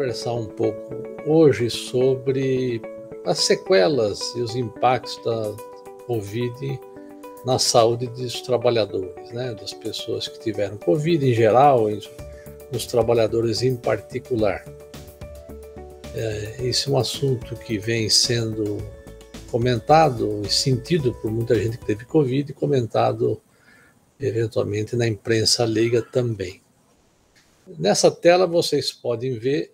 conversar um pouco hoje sobre as sequelas e os impactos da Covid na saúde dos trabalhadores, né? Das pessoas que tiveram Covid em geral e dos trabalhadores em particular. Esse é um assunto que vem sendo comentado e sentido por muita gente que teve Covid e comentado eventualmente na imprensa leiga também. Nessa tela vocês podem ver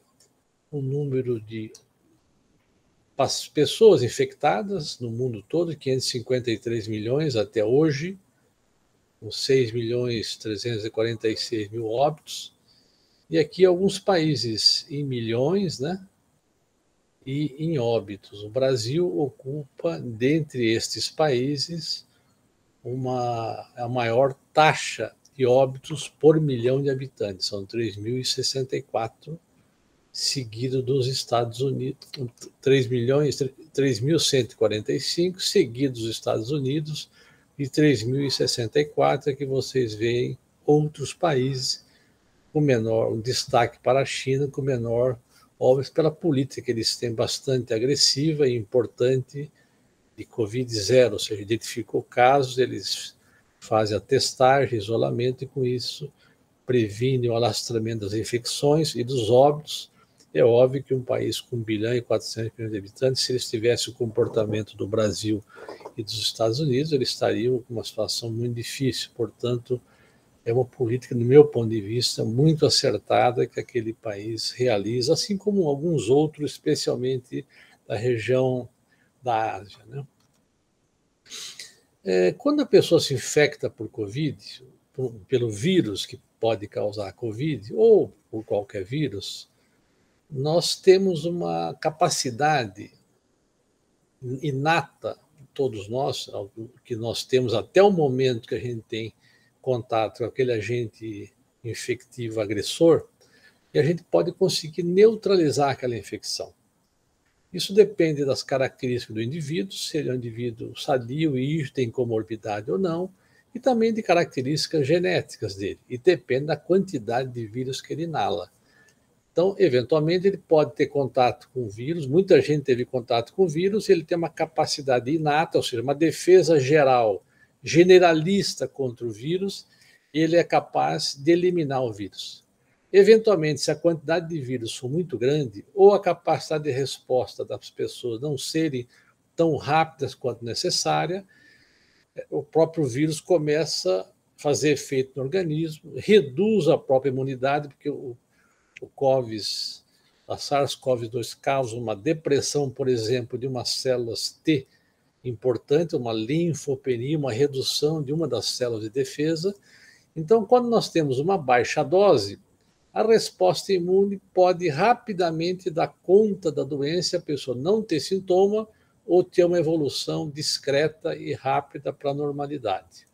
o número de pessoas infectadas no mundo todo, 553 milhões até hoje, com 6.346.000 óbitos, e aqui alguns países em milhões, né? E em óbitos. O Brasil ocupa, dentre estes países, a maior taxa de óbitos por milhão de habitantes, são 3.064, seguido dos Estados Unidos, 3.145, seguido dos Estados Unidos, e 3.064 que vocês veem outros países com menor, um destaque para a China, com menor óbitos pela política que eles têm bastante agressiva e importante de Covid-0, ou seja, identificou casos, eles fazem a testagem, isolamento, e com isso previnem o alastramento das infecções e dos óbitos. É óbvio que um país com 1 bilhão e 400 milhões de habitantes, se eles tivessem o comportamento do Brasil e dos Estados Unidos, eles estariam com uma situação muito difícil. Portanto, é uma política, do meu ponto de vista, muito acertada que aquele país realiza, assim como alguns outros, especialmente da região da Ásia, né? Quando a pessoa se infecta por Covid, pelo vírus que pode causar Covid, ou por qualquer vírus, nós temos uma capacidade inata, todos nós, que nós temos até o momento que a gente tem contato com aquele agente infectivo agressor, e a gente pode conseguir neutralizar aquela infecção. Isso depende das características do indivíduo, se ele é um indivíduo sadio e tem comorbidade ou não, e também de características genéticas dele, e depende da quantidade de vírus que ele inala. Então, eventualmente, ele pode ter contato com o vírus, muita gente teve contato com o vírus, ele tem uma capacidade inata, ou seja, uma defesa geral, generalista contra o vírus, e ele é capaz de eliminar o vírus. Eventualmente, se a quantidade de vírus for muito grande, ou a capacidade de resposta das pessoas não serem tão rápidas quanto necessária, o próprio vírus começa a fazer efeito no organismo, reduz a própria imunidade, porque o a SARS-CoV-2 causa uma depressão, por exemplo, de umas células T importante, uma linfopenia, uma redução de uma das células de defesa. Então, quando nós temos uma baixa dose, a resposta imune pode rapidamente dar conta da doença, a pessoa não ter sintoma ou ter uma evolução discreta e rápida para a normalidade.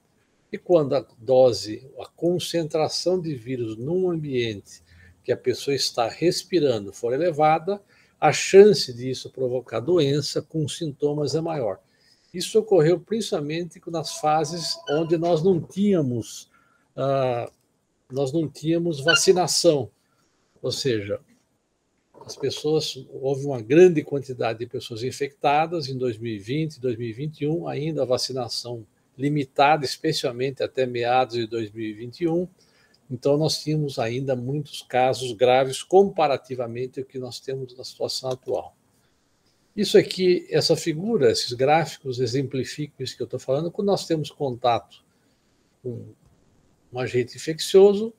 E quando a dose, a concentração de vírus num ambiente que a pessoa está respirando for elevada, a chance disso provocar doença com sintomas é maior. Isso ocorreu principalmente nas fases onde nós não tínhamos vacinação, ou seja, houve uma grande quantidade de pessoas infectadas em 2020, 2021, ainda a vacinação limitada, especialmente até meados de 2021. Então, nós tínhamos ainda muitos casos graves comparativamente ao que nós temos na situação atual. Isso aqui, essa figura, esses gráficos exemplificam isso que eu estou falando. Quando nós temos contato com um agente infeccioso,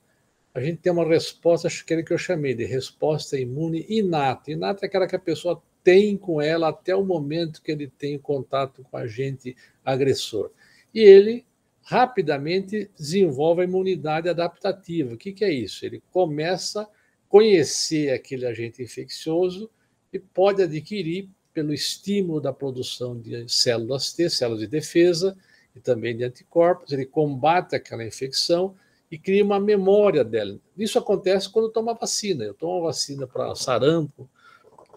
a gente tem uma resposta, acho que é que eu chamei de resposta imune inata. Inata é aquela que a pessoa tem com ela até o momento que ele tem contato com o agente agressor. E ele rapidamente desenvolve a imunidade adaptativa. O que é isso? Ele começa a conhecer aquele agente infeccioso e pode adquirir, pelo estímulo da produção de células T, células de defesa, e também de anticorpos, ele combate aquela infecção e cria uma memória dela. Isso acontece quando toma vacina. Eu tomo vacina para sarampo,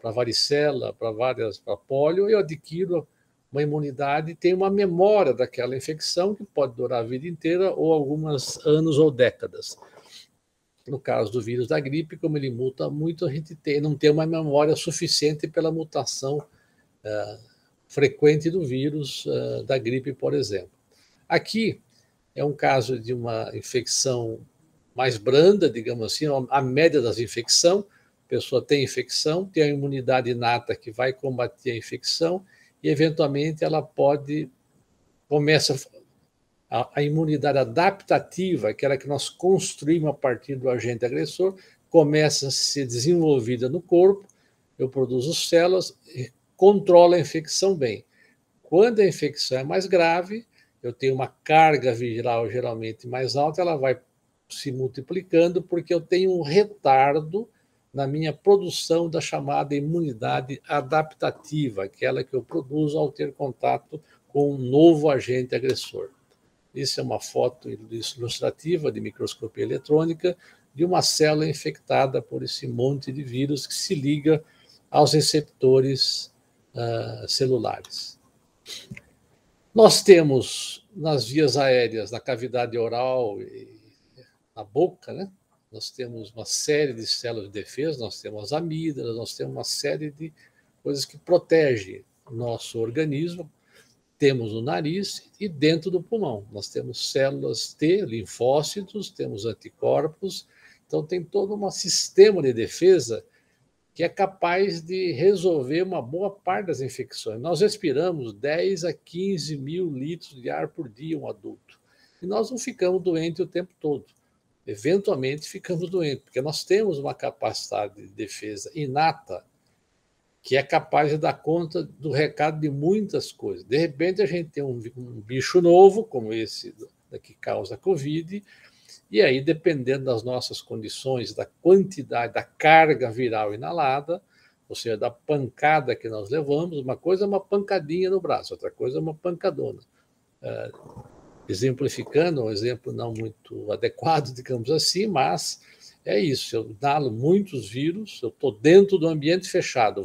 para varicela, para pólio, eu adquiro uma imunidade, tem uma memória daquela infecção que pode durar a vida inteira ou alguns anos ou décadas. No caso do vírus da gripe, como ele muta muito, a gente não tem uma memória suficiente pela mutação frequente do vírus da gripe, por exemplo. Aqui é um caso de uma infecção mais branda, digamos assim, a média das infecções. A pessoa tem infecção, tem a imunidade inata que vai combater a infecção e, eventualmente, ela começa a imunidade adaptativa, aquela que nós construímos a partir do agente agressor, começa a ser desenvolvida no corpo, eu produzo células e controlo a infecção bem. Quando a infecção é mais grave, eu tenho uma carga viral geralmente mais alta, ela vai se multiplicando porque eu tenho um retardo na minha produção da chamada imunidade adaptativa, aquela que eu produzo ao ter contato com um novo agente agressor. Isso é uma foto ilustrativa de microscopia eletrônica de uma célula infectada por esse monte de vírus que se liga aos receptores celulares. Nós temos nas vias aéreas, na cavidade oral e na boca, né? Nós temos uma série de células de defesa, nós temos as amígdalas, nós temos uma série de coisas que protegem o nosso organismo. Temos no nariz e dentro do pulmão. Nós temos células T, linfócitos, temos anticorpos. Então, tem todo um sistema de defesa que é capaz de resolver uma boa parte das infecções. Nós respiramos 10 a 15 mil litros de ar por dia, um adulto. E nós não ficamos doentes o tempo todo. Eventualmente, ficamos doentes, porque nós temos uma capacidade de defesa inata que é capaz de dar conta do recado de muitas coisas. De repente, a gente tem um bicho novo, como esse que causa Covid, e aí, dependendo das nossas condições, da quantidade, da carga viral inalada, ou seja, da pancada que nós levamos, uma coisa é uma pancadinha no braço, outra coisa é uma pancadona. Exemplificando, um exemplo não muito adequado, digamos assim, mas é isso, eu inalo muitos vírus, eu estou dentro do ambiente fechado,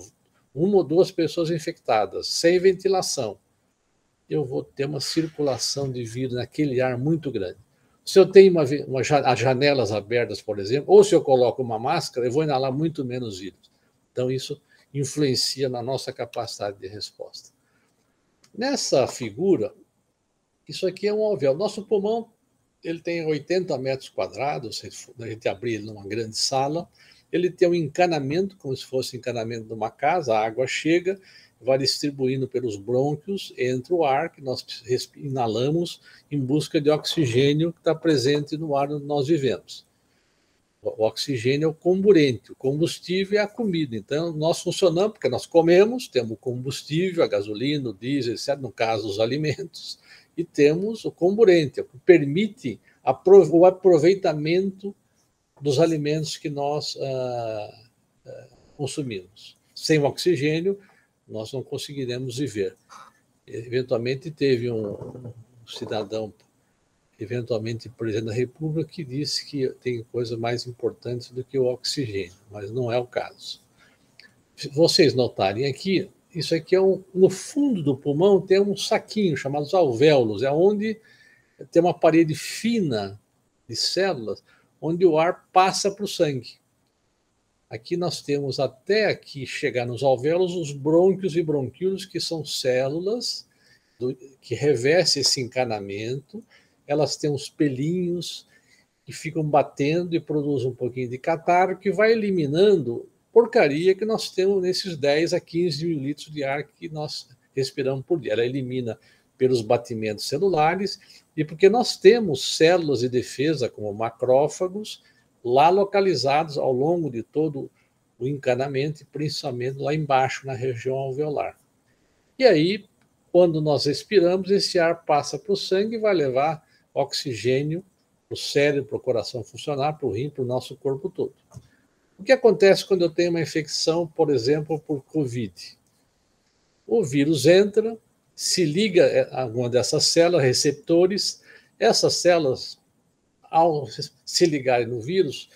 uma ou duas pessoas infectadas, sem ventilação, eu vou ter uma circulação de vírus naquele ar muito grande. Se eu tenho as janelas abertas, por exemplo, ou se eu coloco uma máscara, eu vou inalar muito menos vírus. Então, isso influencia na nossa capacidade de resposta. Nessa figura, isso aqui é um alvéolo. Nosso pulmão ele tem 80 metros quadrados, se a gente abrir ele numa grande sala, ele tem um encanamento, como se fosse o encanamento de uma casa, a água chega, vai distribuindo pelos brônquios, entra o ar que nós inalamos em busca de oxigênio que está presente no ar onde nós vivemos. O oxigênio é o comburente, o combustível é a comida. Então, nós funcionamos porque nós comemos, temos o combustível, a gasolina, o diesel, etc., no caso, os alimentos, e temos o comburente, o que permite o aproveitamento dos alimentos que nós consumimos. Sem o oxigênio, nós não conseguiremos viver. Eventualmente, teve um cidadão, eventualmente presidente da República, que disse que tem coisa mais importante do que o oxigênio, mas não é o caso. Se vocês notarem aqui, isso aqui no fundo do pulmão tem um saquinho chamado alvéolos, é onde tem uma parede fina de células, onde o ar passa para o sangue. Aqui nós temos, até aqui chegar nos alvéolos, os brônquios e bronquíolos, que são células que revestem esse encanamento. Elas têm uns pelinhos que ficam batendo e produzem um pouquinho de catarro, que vai eliminando porcaria que nós temos nesses 10 a 15 mil litros de ar que nós respiramos por dia. Ela elimina pelos batimentos celulares e porque nós temos células de defesa, como macrófagos, lá localizados ao longo de todo o encanamento, e principalmente lá embaixo, na região alveolar. E aí, quando nós respiramos, esse ar passa para o sangue e vai levar oxigênio para o cérebro, para o coração funcionar, para o rim, para o nosso corpo todo. O que acontece quando eu tenho uma infecção, por exemplo, por Covid? O vírus entra, se liga a uma dessas células, receptores, essas células, ao se ligarem no vírus,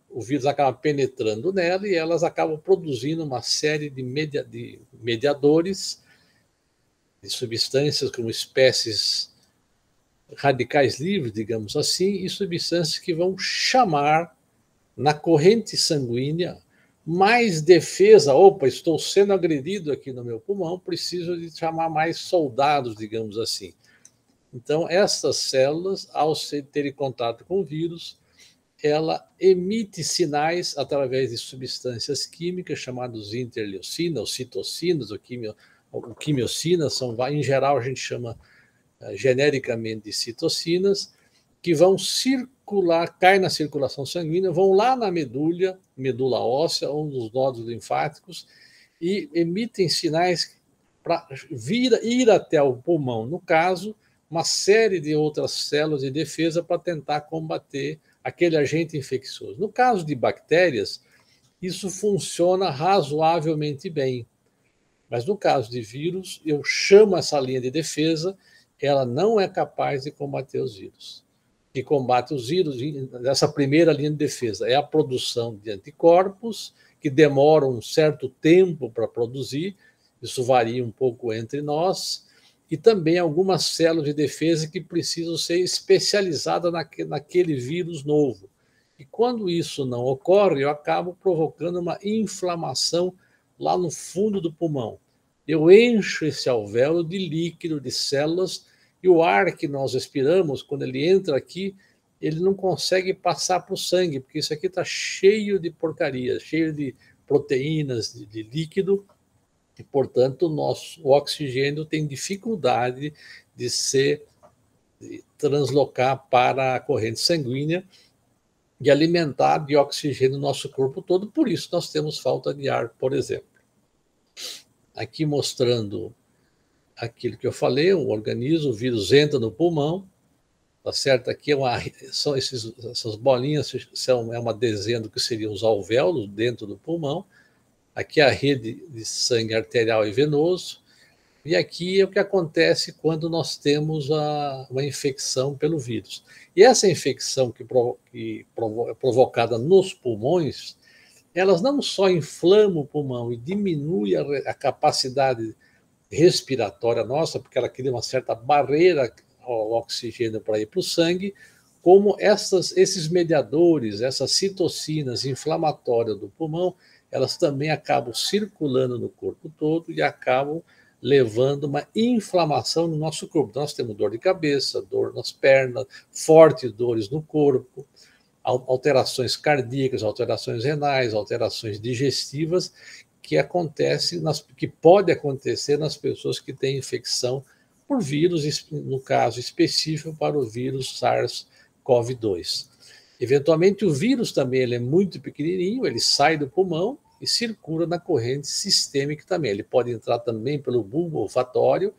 o vírus acaba penetrando nela e elas acabam produzindo uma série de mediadores, de substâncias como espécies radicais livres, digamos assim, e substâncias que vão chamar na corrente sanguínea mais defesa. Opa, estou sendo agredido aqui no meu pulmão, preciso de chamar mais soldados, digamos assim. Então, essas células, ao terem contato com o vírus, ela emite sinais através de substâncias químicas chamadas interleucinas, ou citocinas, ou quimiocinas, em geral a gente chama genericamente de citocinas, que vão circular, caem na circulação sanguínea, vão lá na medula óssea, ou nos nódulos linfáticos, e emitem sinais para ir até o pulmão, no caso, uma série de outras células de defesa para tentar combater aquele agente infeccioso. No caso de bactérias, isso funciona razoavelmente bem. Mas no caso de vírus, eu chamo essa linha de defesa, ela não é capaz de combater os vírus. O que combate os vírus, essa primeira linha de defesa, é a produção de anticorpos, que demoram um certo tempo para produzir, isso varia um pouco entre nós, e também algumas células de defesa que precisam ser especializadas naquele vírus novo. E quando isso não ocorre, eu acabo provocando uma inflamação lá no fundo do pulmão. Eu encho esse alvéolo de líquido, de células, e o ar que nós respiramos, quando ele entra aqui, ele não consegue passar para o sangue, porque isso aqui está cheio de porcaria, cheio de proteínas, de líquido, e, portanto, o oxigênio tem dificuldade de translocar para a corrente sanguínea e alimentar de oxigênio o nosso corpo todo. Por isso, nós temos falta de ar, por exemplo. Aqui mostrando aquilo que eu falei, o organismo, o vírus entra no pulmão, tá certo? Aqui são essas bolinhas, é uma desenho do que seriam os alvéolos dentro do pulmão. Aqui a rede de sangue arterial e venoso, e aqui é o que acontece quando nós temos uma infecção pelo vírus. E essa infecção é provocada nos pulmões, elas não só inflamam o pulmão e diminuem a capacidade respiratória nossa, porque ela cria uma certa barreira ao oxigênio para ir para o sangue, como esses mediadores, essas citocinas inflamatórias do pulmão, elas também acabam circulando no corpo todo e acabam levando uma inflamação no nosso corpo. Então, nós temos dor de cabeça, dor nas pernas, fortes dores no corpo, alterações cardíacas, alterações renais, alterações digestivas que pode acontecer nas pessoas que têm infecção por vírus, no caso específico para o vírus SARS-CoV-2. Eventualmente, o vírus também ele é muito pequenininho, ele sai do pulmão e circula na corrente sistêmica também. Ele pode entrar também pelo bulbo olfatório,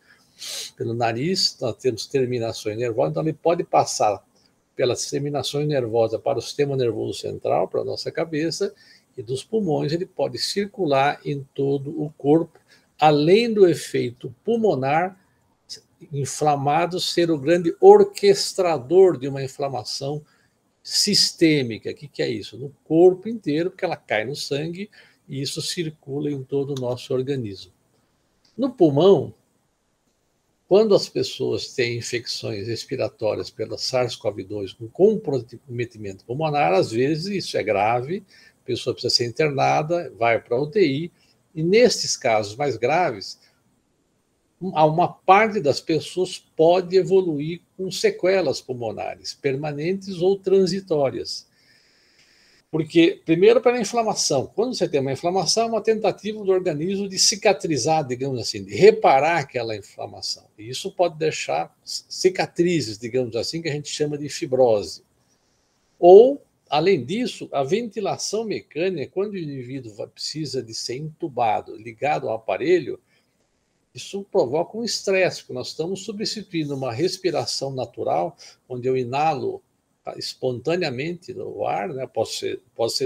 pelo nariz, nós temos terminações nervosas, então ele pode passar pelas terminações nervosas para o sistema nervoso central, para a nossa cabeça, e dos pulmões ele pode circular em todo o corpo, além do efeito pulmonar inflamado ser o grande orquestrador de uma inflamação sistêmica. O que é isso? No corpo inteiro, porque ela cai no sangue e isso circula em todo o nosso organismo. No pulmão, quando as pessoas têm infecções respiratórias pela SARS-CoV-2 com comprometimento pulmonar, às vezes isso é grave, a pessoa precisa ser internada, vai para a UTI, e nesses casos mais graves, uma parte das pessoas pode evoluir com sequelas pulmonares, permanentes ou transitórias. Porque, primeiro, pela inflamação. Quando você tem uma inflamação, é uma tentativa do organismo de cicatrizar, digamos assim, de reparar aquela inflamação. E isso pode deixar cicatrizes, digamos assim, que a gente chama de fibrose. Ou, além disso, a ventilação mecânica, quando o indivíduo precisa de ser entubado, ligado ao aparelho, isso provoca um estresse, porque nós estamos substituindo uma respiração natural, onde eu inalo espontaneamente o ar, né? Pode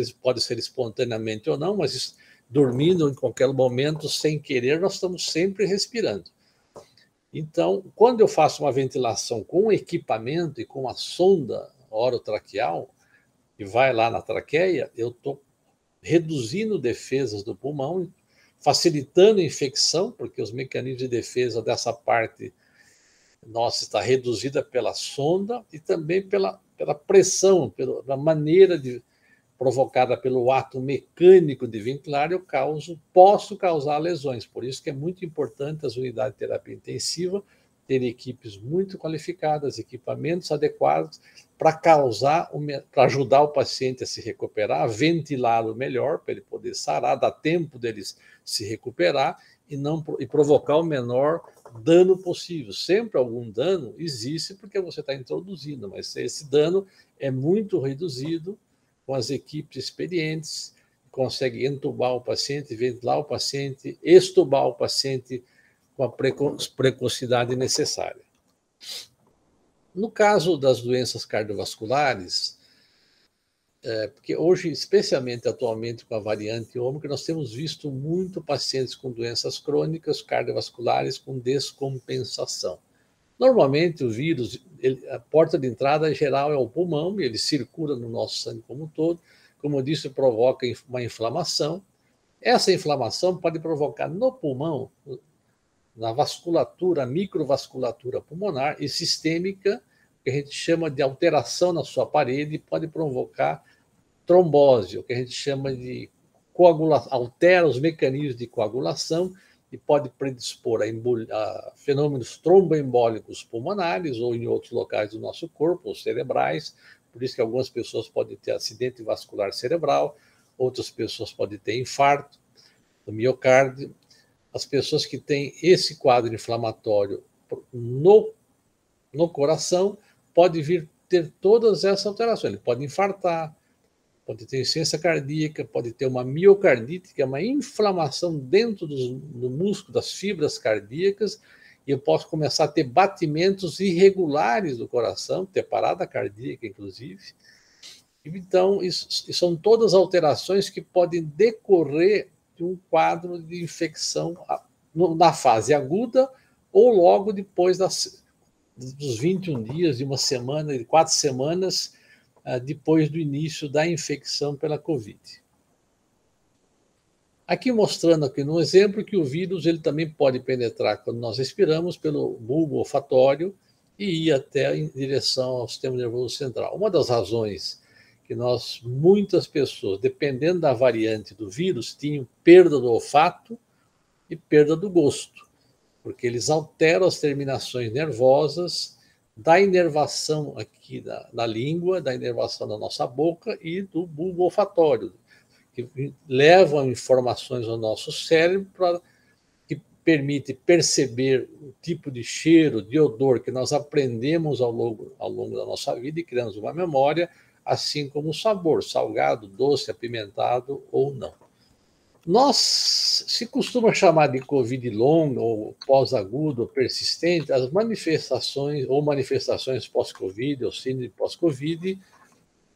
ser espontaneamente ou não, mas dormindo em qualquer momento, sem querer, nós estamos sempre respirando. Então, quando eu faço uma ventilação com equipamento e com a sonda orotraqueal, que vai lá na traqueia, eu estou reduzindo defesas do pulmão, facilitando a infecção, porque os mecanismos de defesa dessa parte nossa está reduzida pela sonda e também pela pressão, pela maneira provocada pelo ato mecânico de ventilar, eu posso causar lesões. Por isso que é muito importante as unidades de terapia intensiva ter equipes muito qualificadas, equipamentos adequados para ajudar o paciente a se recuperar, a ventilá-lo melhor, para ele poder sarar, dar tempo deles se recuperar e provocar o menor dano possível. Sempre algum dano existe porque você está introduzindo, mas esse dano é muito reduzido com as equipes experientes, consegue entubar o paciente, ventilar o paciente, extubar o paciente com a precocidade necessária. No caso das doenças cardiovasculares, porque hoje, especialmente atualmente com a variante Ômicron, nós temos visto muito pacientes com doenças crônicas cardiovasculares com descompensação. Normalmente o vírus, a porta de entrada geral é o pulmão, e ele circula no nosso sangue como um todo. Como eu disse, provoca uma inflamação. Essa inflamação pode provocar no pulmão, na vasculatura, microvasculatura pulmonar e sistêmica, que a gente chama de alteração na sua parede, pode provocar trombose, o que a gente chama de coagulação, altera os mecanismos de coagulação e pode predispor a fenômenos tromboembólicos pulmonares ou em outros locais do nosso corpo, ou cerebrais. Por isso que algumas pessoas podem ter acidente vascular cerebral, outras pessoas podem ter infarto do miocárdio. As pessoas que têm esse quadro inflamatório no coração podem vir ter todas essas alterações. Ele pode infartar, pode ter insuficiência cardíaca, pode ter uma miocardite, que é uma inflamação dentro do músculo, das fibras cardíacas, e eu posso começar a ter batimentos irregulares do coração, ter parada cardíaca, inclusive. Então, isso são todas alterações que podem decorrer de um quadro de infecção na fase aguda ou logo depois dos 21 dias, de uma semana, de 4 semanas, depois do início da infecção pela Covid. Aqui mostrando aqui no exemplo que o vírus ele também pode penetrar quando nós respiramos pelo bulbo olfatório e ir até em direção ao sistema nervoso central. Uma das razões que muitas pessoas, dependendo da variante do vírus, tinham perda do olfato e perda do gosto, porque eles alteram as terminações nervosas da inervação aqui da língua, da inervação da nossa boca e do bulbo olfatório, que levam informações ao nosso cérebro que permite perceber o tipo de cheiro, de odor que nós aprendemos ao longo da nossa vida e criamos uma memória, assim como o sabor, salgado, doce, apimentado ou não. Se costuma chamar de Covid longa, ou pós-agudo, ou persistente, as manifestações pós-Covid, ou síndrome pós-Covid,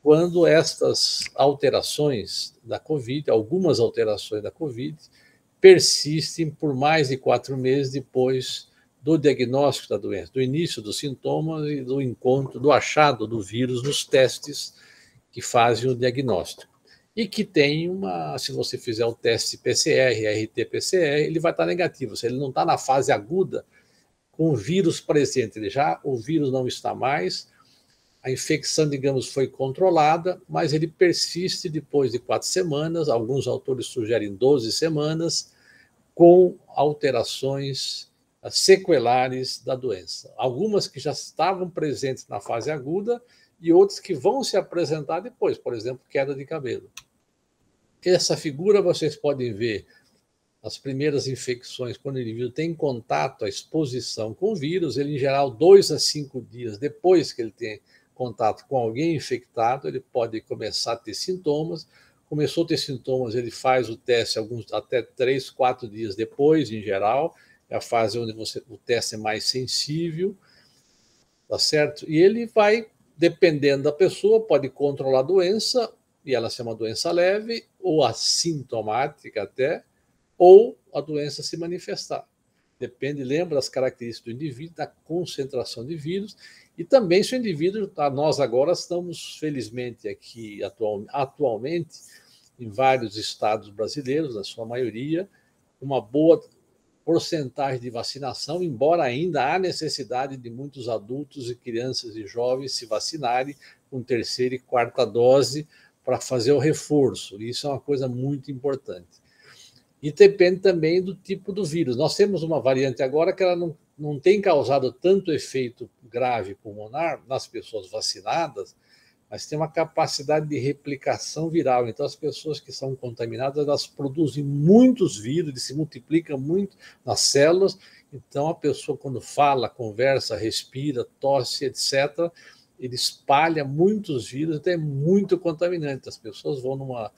quando estas alterações da Covid, algumas alterações da Covid, persistem por mais de 4 meses depois do diagnóstico da doença, do início dos sintomas e do achado do vírus nos testes que fazem o diagnóstico. E que tem se você fizer o teste PCR, RT-PCR, ele vai estar negativo. Se ele não está na fase aguda, com o vírus presente, o vírus não está mais, a infecção, digamos, foi controlada, mas ele persiste depois de 4 semanas, alguns autores sugerem 12 semanas, com alterações sequelares da doença. Algumas que já estavam presentes na fase aguda e outras que vão se apresentar depois, por exemplo, queda de cabelo. Essa figura vocês podem ver as primeiras infecções, quando o indivíduo tem contato, a exposição com o vírus, ele, em geral, 2 a 5 dias depois que ele tem contato com alguém infectado, ele pode começar a ter sintomas. Começou a ter sintomas, ele faz o teste até 3, 4 dias depois, em geral, é a fase onde o teste é mais sensível, tá certo? E ele vai, dependendo da pessoa, pode controlar a doença, e ela ser uma doença leve, ou assintomática até, ou a doença se manifestar. Depende, lembra das características do indivíduo, da concentração de vírus, e também se o indivíduo, nós agora estamos, felizmente, aqui atualmente, em vários estados brasileiros, na sua maioria, uma boa porcentagem de vacinação, embora ainda há necessidade de muitos adultos e crianças e jovens se vacinarem com terceira e quarta dose para fazer o reforço. Isso é uma coisa muito importante. E depende também do tipo do vírus. Nós temos uma variante agora que ela não tem causado tanto efeito grave pulmonar nas pessoas vacinadas, mas tem uma capacidade de replicação viral. Então, as pessoas que são contaminadas, elas produzem muitos vírus, eles se multiplicam muito nas células. Então, a pessoa, quando fala, conversa, respira, tosse, etc., ele espalha muitos vírus, então é muito contaminante. As pessoas vão numa...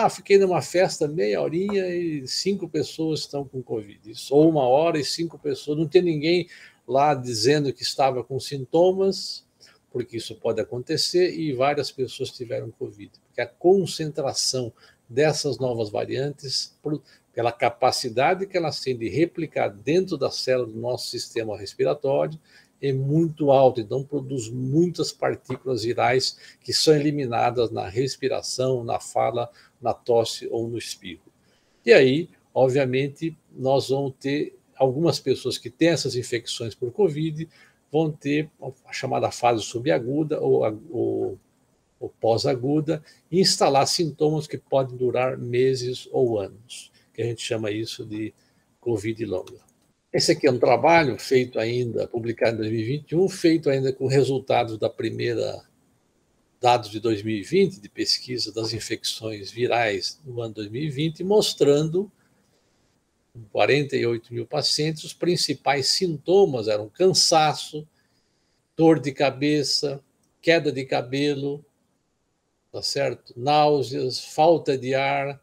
fiquei numa festa meia horinha e 5 pessoas estão com Covid. Ou 1 hora e 5 pessoas. Não tem ninguém lá dizendo que estava com sintomas, porque isso pode acontecer, e várias pessoas tiveram Covid. Porque a concentração dessas novas variantes, pela capacidade que elas têm de replicar dentro da célula do nosso sistema respiratório, é muito alta. Então, produz muitas partículas virais que são eliminadas na respiração, na fala, na tosse ou no espirro. E aí, obviamente, nós vamos ter algumas pessoas que têm essas infecções por Covid, vão ter a chamada fase subaguda ou pós-aguda e instalar sintomas que podem durar meses ou anos, que a gente chama isso de Covid longa. Esse aqui é um trabalho feito ainda, publicado em 2021, feito ainda com resultados da primeira, dados de 2020, de pesquisa das infecções virais no ano 2020, mostrando 48 mil pacientes, os principais sintomas eram cansaço, dor de cabeça, queda de cabelo, tá certo? Náuseas, falta de ar,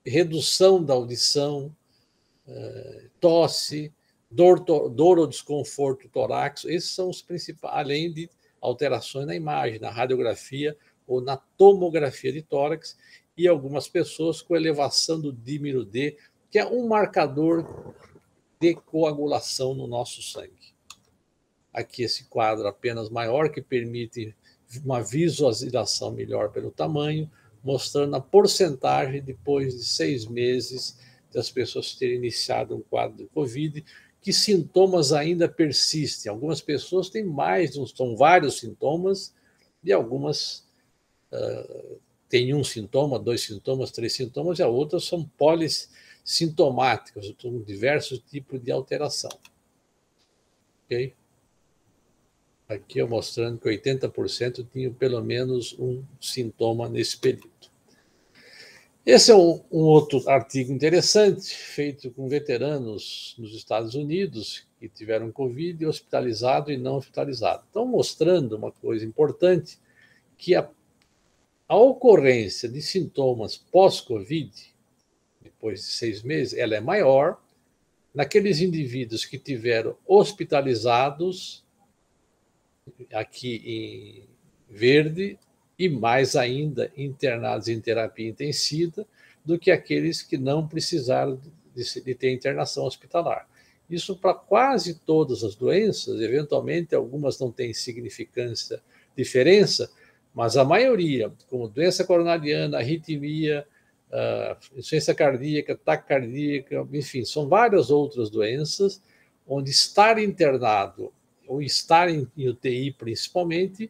redução da audição, tosse, dor ou desconforto torácico. Esses são os principais, além de alterações na imagem, na radiografia ou na tomografia de tórax, e algumas pessoas com elevação do dímero D, que é um marcador de coagulação no nosso sangue. Aqui esse quadro apenas maior, que permite uma visualização melhor pelo tamanho, mostrando a porcentagem depois de 6 meses das pessoas terem iniciado um quadro de Covid, que sintomas ainda persistem. Algumas pessoas têm mais, são vários sintomas, e algumas têm 1 sintoma, 2 sintomas, 3 sintomas, e as outras são polissintomáticas, com diversos tipos de alteração. Ok? Aqui eu mostrando que 80% tinham pelo menos um sintoma nesse período. Esse é um outro artigo interessante, feito com veteranos nos Estados Unidos que tiveram Covid, hospitalizado e não hospitalizado. Então, mostrando uma coisa importante, que a ocorrência de sintomas pós-Covid, depois de 6 meses, ela é maior naqueles indivíduos que tiveram hospitalizados, aqui em verde, e mais ainda internados em terapia intensiva, do que aqueles que não precisaram de ter internação hospitalar. Isso para quase todas as doenças, eventualmente algumas não têm significância, diferença, mas a maioria, como doença coronariana, arritmia, insuficiência cardíaca, taquicardíaca, enfim, são várias outras doenças onde estar internado ou estar em UTI principalmente,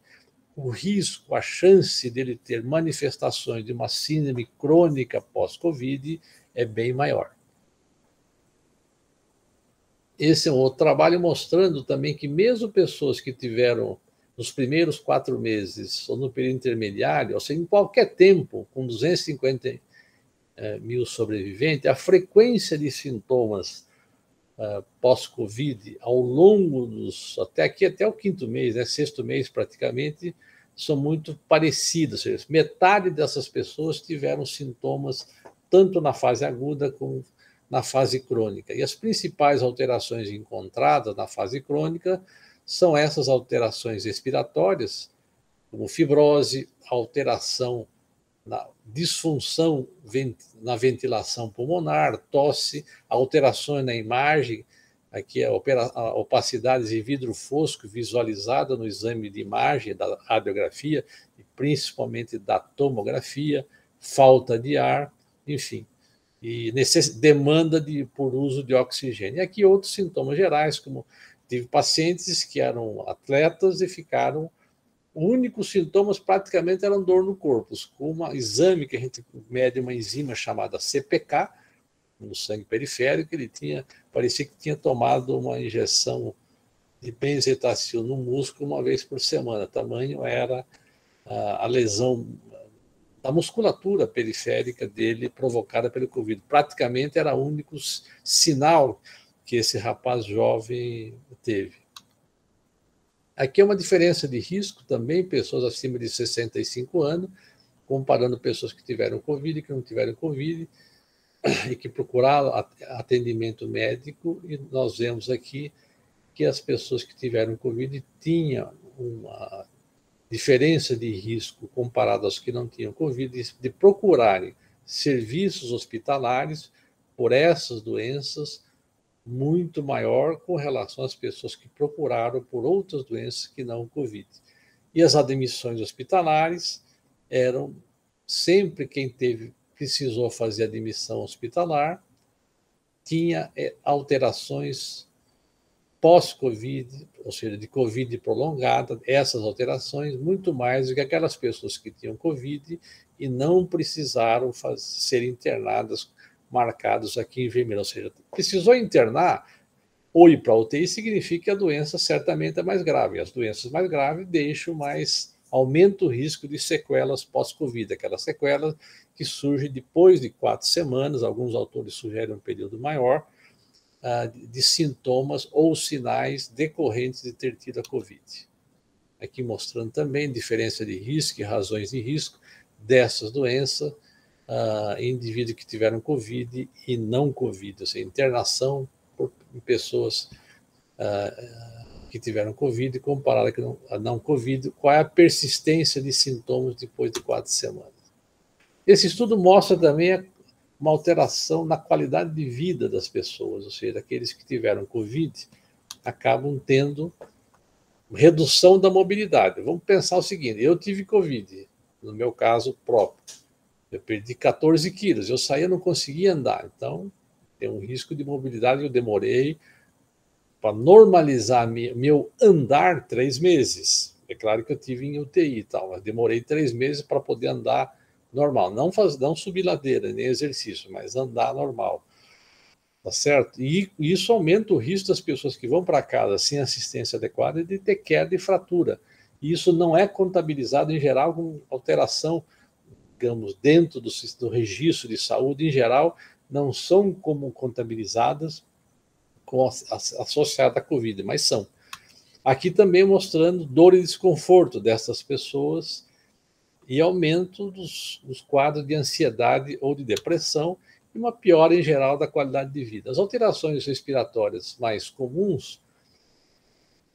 o risco, a chance dele ter manifestações de uma síndrome crônica pós-Covid é bem maior. Esse é um outro trabalho mostrando também que mesmo pessoas que tiveram nos primeiros 4 meses ou no período intermediário, ou seja, em qualquer tempo, com 250 mil sobreviventes, a frequência de sintomas pós-Covid ao longo dos, até o 5º mês, 6º mês praticamente, são muito parecidas. Ou seja, metade dessas pessoas tiveram sintomas tanto na fase aguda como na fase crônica. E as principais alterações encontradas na fase crônica são essas alterações respiratórias, como fibrose, alteração na disfunção na ventilação pulmonar, tosse, alterações na imagem, aqui a opacidade de vidro fosco visualizada no exame de imagem da radiografia e principalmente da tomografia, falta de ar, enfim. e demanda por uso de oxigênio. E aqui outros sintomas gerais, como tive pacientes que eram atletas e ficaram, os únicos sintomas praticamente eram dor no corpo, com um exame que a gente mede uma enzima chamada CPK, no sangue periférico, ele parecia que tinha tomado uma injeção de benzetacil no músculo uma vez por semana, tamanho era a lesão da musculatura periférica dele provocada pelo Covid. Praticamente era o único sinal que esse rapaz jovem teve. Aqui é uma diferença de risco também, pessoas acima de 65 anos, comparando pessoas que tiveram Covid e que não tiveram Covid, e que procuraram atendimento médico, e nós vemos aqui que as pessoas que tiveram Covid tinham uma diferença de risco comparado aos que não tinham Covid, de procurarem serviços hospitalares por essas doenças muito maior com relação às pessoas que procuraram por outras doenças que não o Covid. E as admissões hospitalares eram sempre quem precisou fazer admissão hospitalar, tinha alterações pós-Covid, ou seja, de Covid prolongada, essas alterações, muito mais do que aquelas pessoas que tinham Covid e não precisaram ser internadas, marcados aqui em vermelho. Ou seja, precisou internar ou ir para a UTI, significa que a doença certamente é mais grave. As doenças mais graves aumenta o risco de sequelas pós-Covid, aquelas sequelas que surgem depois de 4 semanas, alguns autores sugerem um período maior, de sintomas ou sinais decorrentes de ter tido a Covid. Aqui mostrando também diferença de risco e razões de risco dessas doenças em indivíduos que tiveram Covid e não Covid, ou seja, internação em pessoas que tiveram Covid comparada a não Covid, qual é a persistência de sintomas depois de 4 semanas. Esse estudo mostra também uma alteração na qualidade de vida das pessoas, ou seja, aqueles que tiveram Covid acabam tendo redução da mobilidade. Vamos pensar o seguinte, eu tive Covid, no meu caso próprio, eu perdi 14 quilos, eu saía, não conseguia andar, então tem um risco de mobilidade, eu demorei para normalizar meu andar 3 meses. É claro que eu tive em UTI e tal, mas demorei 3 meses para poder andar normal. Não subir ladeira, nem exercício, mas andar normal. Tá certo? E isso aumenta o risco das pessoas que vão para casa sem assistência adequada de ter queda e fratura. E isso não é contabilizado, em geral, com alteração, digamos, dentro do registro de saúde, em geral, não são como contabilizadas associada à Covid, mas são. Aqui também mostrando dor e desconforto dessas pessoas e aumento dos quadros de ansiedade ou de depressão e uma piora em geral da qualidade de vida. As alterações respiratórias mais comuns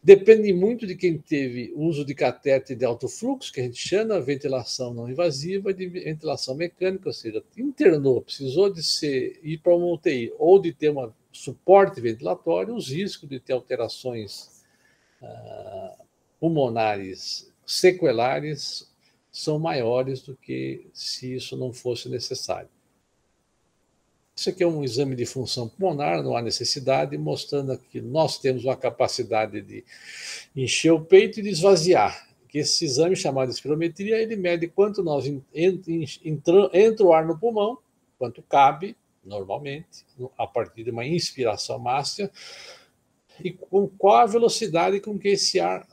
dependem muito de quem teve uso de catéter de alto fluxo, que a gente chama ventilação não invasiva, de ventilação mecânica, ou seja, internou, precisou de ir para uma UTI ou de ter um suporte ventilatório, os riscos de ter alterações pulmonares sequelares são maiores do que se isso não fosse necessário. Isso aqui é um exame de função pulmonar, não há necessidade, mostrando que nós temos uma capacidade de encher o peito e de esvaziar. Que esse exame, chamado de espirometria, ele mede quanto entra o ar no pulmão, quanto cabe, normalmente, a partir de uma inspiração máxima, e com qual a velocidade com que esse ar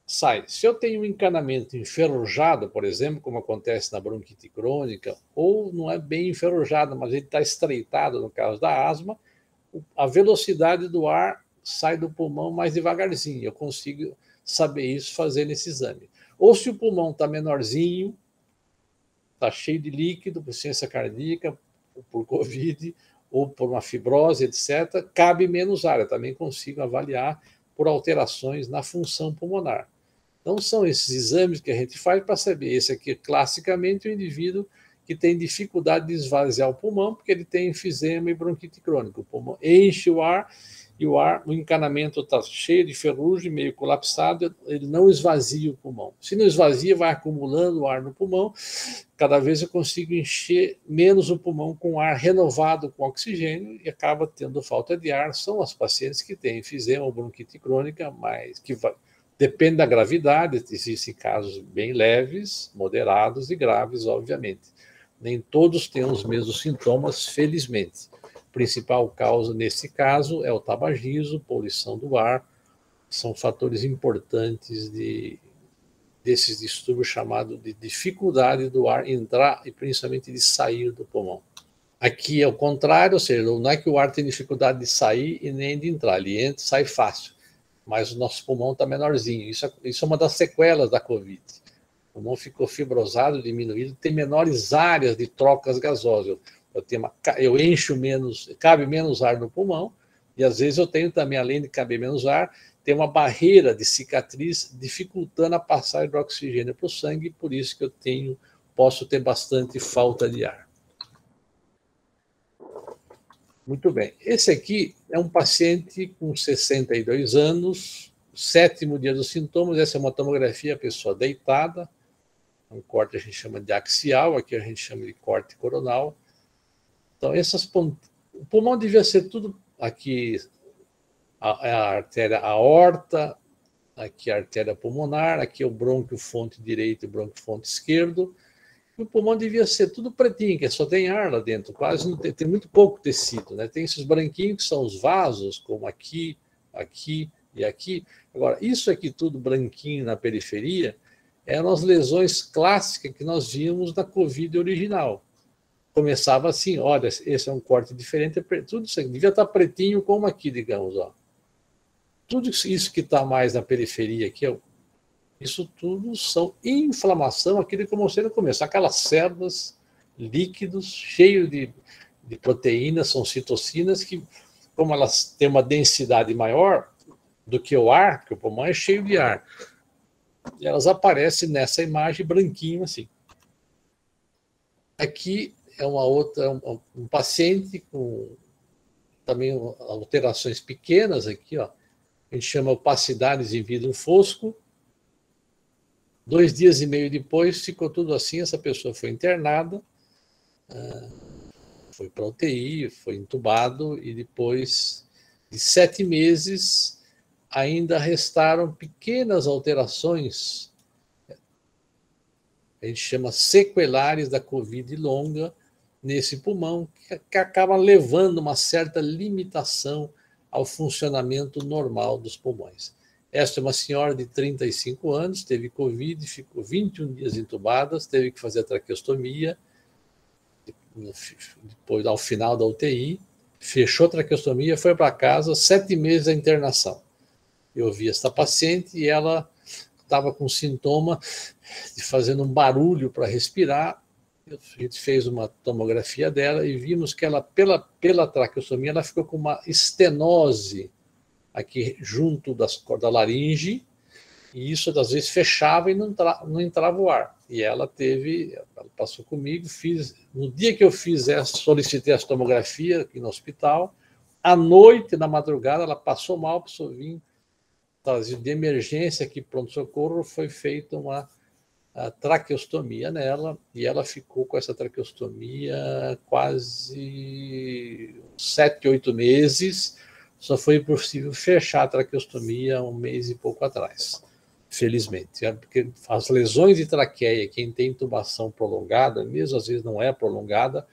sai. Se eu tenho um encanamento enferrujado, por exemplo, como acontece na bronquite crônica, ou não é bem enferrujado, mas ele está estreitado no caso da asma, a velocidade do ar sai do pulmão mais devagarzinho. Eu consigo saber isso fazendo esse exame. Ou se o pulmão está menorzinho, está cheio de líquido, por ciência cardíaca, por Covid, ou por uma fibrose, etc., cabe menos ar. Eu também consigo avaliar por alterações na função pulmonar. Então, são esses exames que a gente faz para saber. Esse aqui, classicamente, o indivíduo que tem dificuldade de esvaziar o pulmão, porque ele tem enfisema e bronquite crônica. O pulmão enche o ar e o encanamento está cheio de ferrugem, meio colapsado, ele não esvazia o pulmão. Se não esvazia, vai acumulando o ar no pulmão, cada vez eu consigo encher menos o pulmão com ar renovado com oxigênio e acaba tendo falta de ar. São as pacientes que têm enfisema ou bronquite crônica, mas que depende da gravidade, existem casos bem leves, moderados e graves, obviamente. Nem todos têm os mesmos sintomas, felizmente. A principal causa, nesse caso, é o tabagismo, poluição do ar, são fatores importantes desses distúrbios chamados de dificuldade do ar entrar e principalmente de sair do pulmão. Aqui é o contrário, ou seja, não é que o ar tem dificuldade de sair e nem de entrar, ele entra e sai fácil, mas o nosso pulmão está menorzinho. Isso é uma das sequelas da Covid. O pulmão ficou fibrosado, diminuído, tem menores áreas de trocas gasosas. Eu encho menos, cabe menos ar no pulmão, e às vezes eu tenho também, além de caber menos ar, tem uma barreira de cicatriz dificultando a passagem do oxigênio para o sangue, por isso que posso ter bastante falta de ar. Muito bem. Esse aqui é um paciente com 62 anos, 7º dia dos sintomas. Essa é uma tomografia, a pessoa deitada, um corte a gente chama de axial, aqui a gente chama de corte coronal. Então, o pulmão devia ser tudo aqui, a artéria aorta, aqui a artéria pulmonar, aqui o brônquio fonte direito e o brônquio fonte esquerdo. O pulmão devia ser tudo pretinho, que só tem ar lá dentro, quase não tem muito pouco tecido, né? Tem esses branquinhos que são os vasos, como aqui, aqui e aqui. Agora, isso aqui tudo branquinho na periferia eram as lesões clássicas que nós vimos na Covid original. Começava assim, olha, esse é um corte diferente, tudo isso aqui devia estar pretinho como aqui, digamos, ó. Tudo isso que está mais na periferia aqui, ó, isso tudo são inflamação, aquilo que eu mostrei no começo, aquelas células, líquidos, cheios de proteínas, são citocinas, que, como elas têm uma densidade maior do que o ar, porque o pulmão é cheio de ar, e elas aparecem nessa imagem branquinho assim. Aqui é um paciente com também alterações pequenas aqui, ó. A gente chama opacidades em vidro fosco. 2 dias e meio depois, ficou tudo assim, essa pessoa foi internada, foi para a UTI, foi entubado, e depois de 7 meses, ainda restaram pequenas alterações, a gente chama sequelares da Covid longa, nesse pulmão, que acaba levando uma certa limitação ao funcionamento normal dos pulmões. Esta é uma senhora de 35 anos, teve Covid, ficou 21 dias entubada, teve que fazer a traqueostomia, depois, ao final da UTI, fechou a traqueostomia, foi para casa, 7 meses da internação. Eu vi esta paciente e ela estava com sintoma de fazendo um barulho para respirar. A gente fez uma tomografia dela e vimos que ela, pela traqueostomia, ela ficou com uma estenose aqui junto da laringe, e isso às vezes fechava e não entrava o ar. E ela passou comigo, no dia que eu solicitei essa tomografia aqui no hospital, à noite, na madrugada, ela passou mal, precisou vir trazido de emergência aqui, pronto-socorro, foi feita uma traqueostomia nela, e ela ficou com essa traqueostomia quase 7, 8 meses, só foi possível fechar a traqueostomia 1 mês e pouco atrás, felizmente. Porque as lesões de traqueia, quem tem intubação prolongada, mesmo às vezes não é prolongada,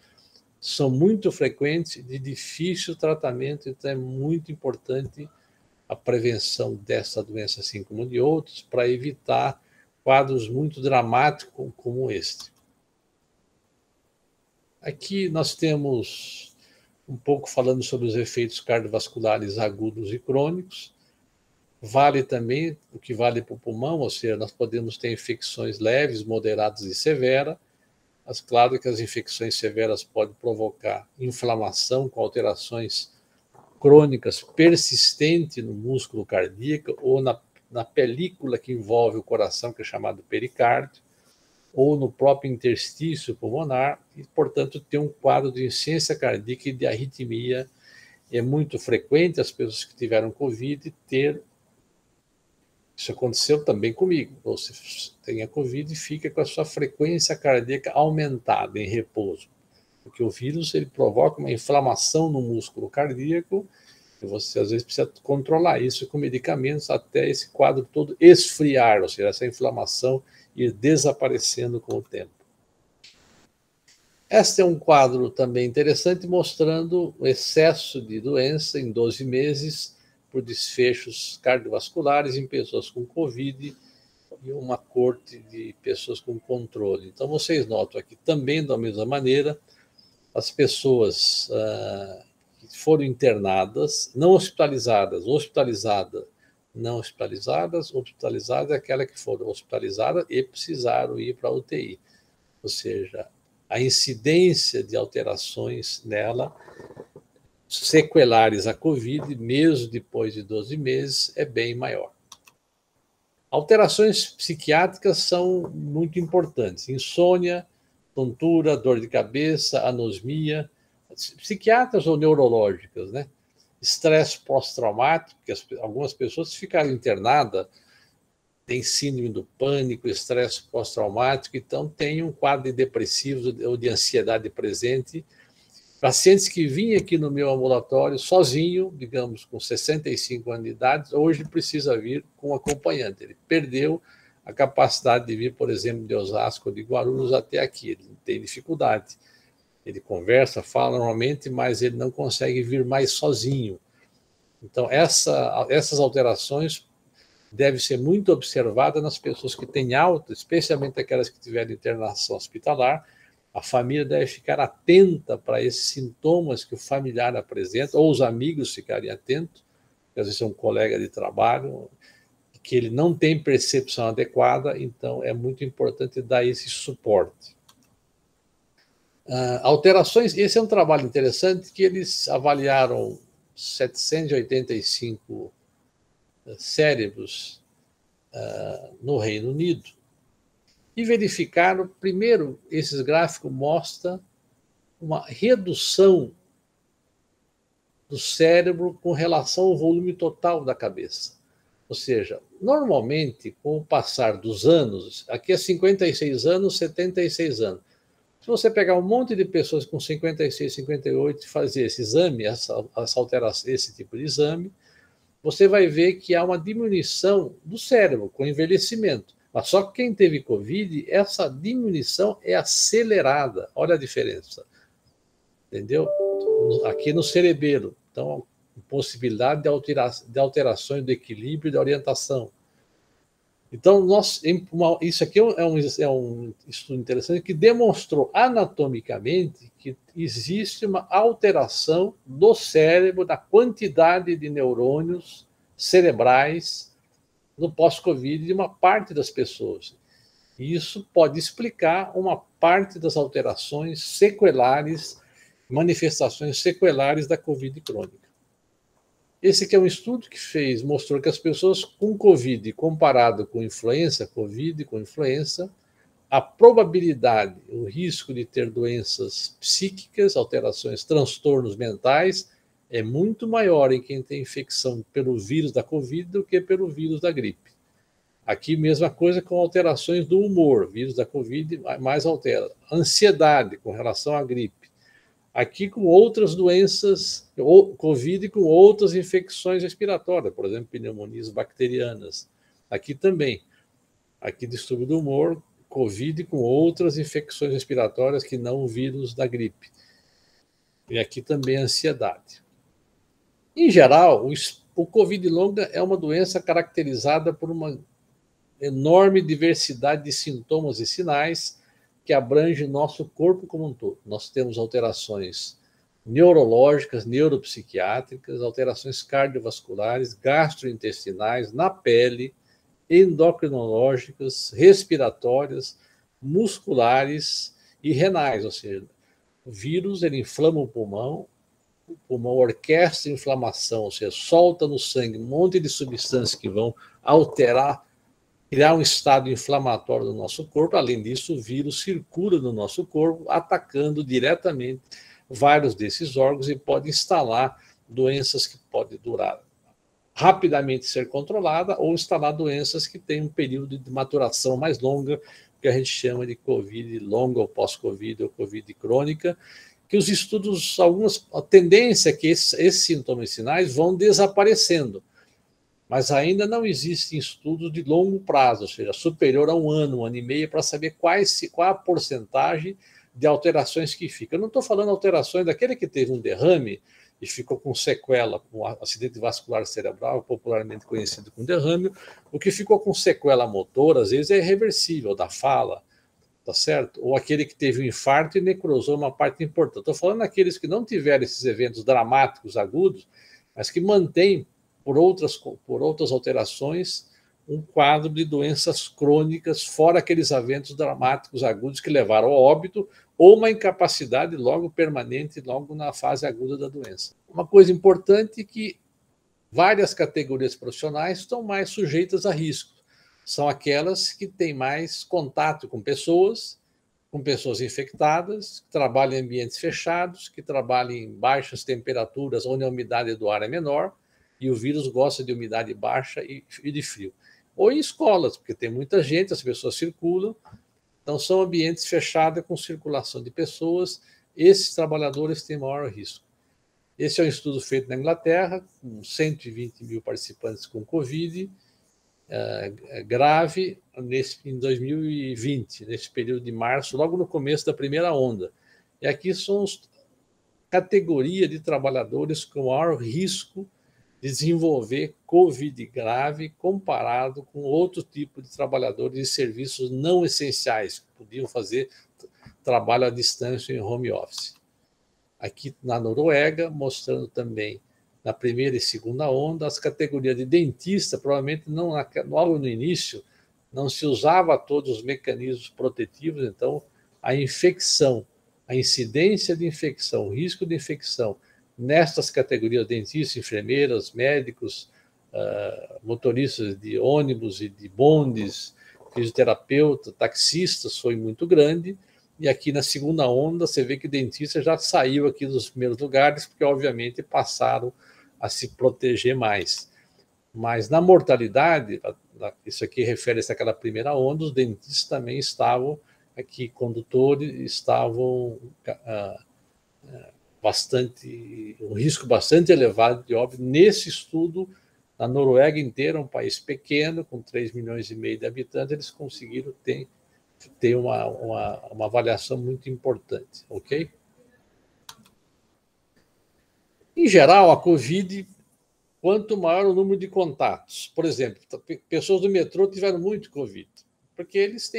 são muito frequentes, de difícil tratamento, então é muito importante a prevenção dessa doença, assim como de outros, para evitar quadros muito dramáticos como este. Aqui nós temos um pouco falando sobre os efeitos cardiovasculares agudos e crônicos. Vale também o que vale para o pulmão, ou seja, nós podemos ter infecções leves, moderadas e severas. Mas claro que as infecções severas podem provocar inflamação com alterações crônicas persistentes no músculo cardíaco ou na película que envolve o coração, que é chamado pericárdio, ou no próprio interstício pulmonar, e, portanto, tem um quadro de insuficiência cardíaca e de arritmia É muito frequente as pessoas que tiveram Covid ter... Isso aconteceu também comigo. Você tem a Covid e fica com a sua frequência cardíaca aumentada em repouso. Porque o vírus ele provoca uma inflamação no músculo cardíaco e você às vezes precisa controlar isso com medicamentos até esse quadro todo esfriar, ou seja, essa inflamação ir desaparecendo com o tempo. Este é um quadro também interessante mostrando o excesso de doença em 12 meses por desfechos cardiovasculares em pessoas com Covid e uma corte de pessoas com controle. Então, vocês notam aqui também, da mesma maneira, as pessoas que foram internadas, não hospitalizadas, não hospitalizadas, hospitalizadas é aquela que foram hospitalizadas e precisaram ir para a UTI. Ou seja, a incidência de alterações nela sequelares à Covid, mesmo depois de 12 meses, é bem maior. Alterações psiquiátricas são muito importantes. Insônia, tontura, dor de cabeça, anosmia, psiquiátricas ou neurológicas, né? Estresse pós-traumático, porque algumas pessoas ficaram internadas, têm síndrome do pânico, estresse pós-traumático, então tem um quadro de depressivos ou de ansiedade presente. Pacientes que vinham aqui no meu ambulatório sozinho, digamos, com 65 anos de idade, hoje precisa vir com acompanhante. Ele perdeu a capacidade de vir, por exemplo, de Osasco ou de Guarulhos até aqui. Ele tem dificuldade. Ele conversa, fala normalmente, mas ele não consegue vir mais sozinho. Então, essas alterações devem ser muito observadas nas pessoas que têm alta, especialmente aquelas que tiveram internação hospitalar. A família deve ficar atenta para esses sintomas que o familiar apresenta, ou os amigos ficarem atentos, porque às vezes é um colega de trabalho, que ele não tem percepção adequada, então é muito importante dar esse suporte. Alterações, esse é um trabalho interessante que eles avaliaram 785 cérebros no Reino Unido, e verificaram, primeiro, esses gráficos mostram uma redução do cérebro com relação ao volume total da cabeça. Ou seja, normalmente, com o passar dos anos, aqui é 56 anos, 76 anos. Se você pegar um monte de pessoas com 56, 58 e fazer esse exame, esse tipo de exame, você vai ver que há uma diminuição do cérebro com envelhecimento. Mas só que quem teve Covid, essa diminuição é acelerada. Olha a diferença. Entendeu? Aqui no cerebelo. Então, possibilidade de alterações do equilíbrio e da orientação. Então, isso aqui é um estudo interessante que demonstrou anatomicamente que existe uma alteração do cérebro, da quantidade de neurônios cerebrais no pós-Covid de uma parte das pessoas. E isso pode explicar uma parte das alterações sequelares, manifestações sequelares da Covid crônica. Esse aqui é um estudo que mostrou que as pessoas com Covid, comparado com influenza, Covid com influenza, a probabilidade, o risco de ter doenças psíquicas, alterações, transtornos mentais, é muito maior em quem tem infecção pelo vírus da Covid do que pelo vírus da gripe. Aqui, mesma coisa com alterações do humor. Vírus da Covid mais altera. Ansiedade com relação à gripe. Aqui com outras doenças, Covid com outras infecções respiratórias, por exemplo, pneumonias bacterianas. Aqui também. Aqui distúrbio do humor, Covid com outras infecções respiratórias que não o vírus da gripe. E aqui também ansiedade. Em geral, o Covid longa é uma doença caracterizada por uma enorme diversidade de sintomas e sinais que abrange o nosso corpo como um todo. Nós temos alterações neurológicas, neuropsiquiátricas, alterações cardiovasculares, gastrointestinais, na pele, endocrinológicas, respiratórias, musculares e renais, ou seja, o vírus ele inflama o pulmão orquestra inflamação, ou seja, solta no sangue um monte de substâncias que vão alterar, criar um estado inflamatório no nosso corpo. Além disso, o vírus circula no nosso corpo, atacando diretamente vários desses órgãos e pode instalar doenças que podem durar rapidamente ser controlada ou instalar doenças que têm um período de maturação mais longa, que a gente chama de COVID longa ou pós-COVID ou COVID crônica, que os estudos, a tendência é que esses sintomas e sinais vão desaparecendo, mas ainda não existem estudos de longo prazo, ou seja, superior a um ano e meio, para saber qual a porcentagem de alterações que fica. Eu não estou falando alterações daquele que teve um derrame e ficou com sequela, com acidente vascular cerebral, popularmente conhecido como derrame, o que ficou com sequela motora, às vezes é irreversível, da fala, tá certo? Ou aquele que teve um infarto e necrosou uma parte importante. Estou falando daqueles que não tiveram esses eventos dramáticos agudos, mas que mantêm, por outras alterações, um quadro de doenças crônicas, fora aqueles eventos dramáticos agudos que levaram ao óbito ou uma incapacidade logo permanente, logo na fase aguda da doença. Uma coisa importante é que várias categorias profissionais estão mais sujeitas a riscos. São aquelas que têm mais contato com pessoas infectadas, que trabalham em ambientes fechados, que trabalham em baixas temperaturas, onde a umidade do ar é menor, e o vírus gosta de umidade baixa e de frio. Ou em escolas, porque tem muita gente, as pessoas circulam, então são ambientes fechados com circulação de pessoas, esses trabalhadores têm maior risco. Esse é um estudo feito na Inglaterra, com 120 mil participantes com Covid grave em 2020, nesse período de março, logo no começo da primeira onda. E aqui são as categorias de trabalhadores com maior risco de desenvolver Covid grave comparado com outro tipo de trabalhadores de serviços não essenciais, que podiam fazer trabalho à distância em home office. Aqui na Noruega, mostrando também na primeira e segunda onda, as categorias de dentista, provavelmente não logo no início, não se usava todos os mecanismos protetivos, então a infecção, a incidência de infecção, o risco de infecção nestas categorias, dentistas, enfermeiras, médicos, motoristas de ônibus e de bondes, fisioterapeuta, taxistas, foi muito grande. E aqui na segunda onda, você vê que dentista já saiu aqui dos primeiros lugares, porque obviamente passaram a se proteger mais. Mas na mortalidade, isso aqui refere-se àquela primeira onda, os dentistas também estavam aqui, condutores estavam um risco bastante elevado de óbito. Nesse estudo, na Noruega inteira, um país pequeno, com 3,5 milhões de habitantes, eles conseguiram ter uma avaliação muito importante, ok? Em geral, a Covid, quanto maior o número de contatos, por exemplo, pessoas do metrô tiveram muito Covid, porque eles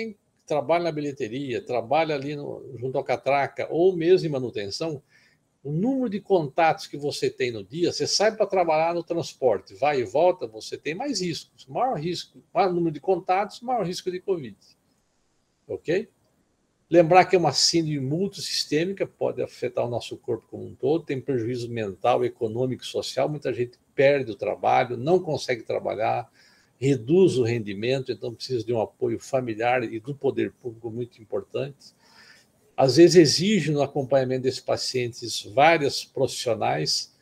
trabalham na bilheteria, trabalham ali junto à catraca, ou mesmo em manutenção. O número de contatos que você tem no dia, você sai para trabalhar no transporte, vai e volta, você tem mais riscos. Maior número de contatos, maior risco de Covid. Ok? Lembrar que é uma síndrome multissistêmica, pode afetar o nosso corpo como um todo, tem prejuízo mental, econômico e social, muita gente perde o trabalho, não consegue trabalhar, reduz o rendimento, então precisa de um apoio familiar e do poder público muito importante. Às vezes exige no acompanhamento desses pacientes vários profissionais,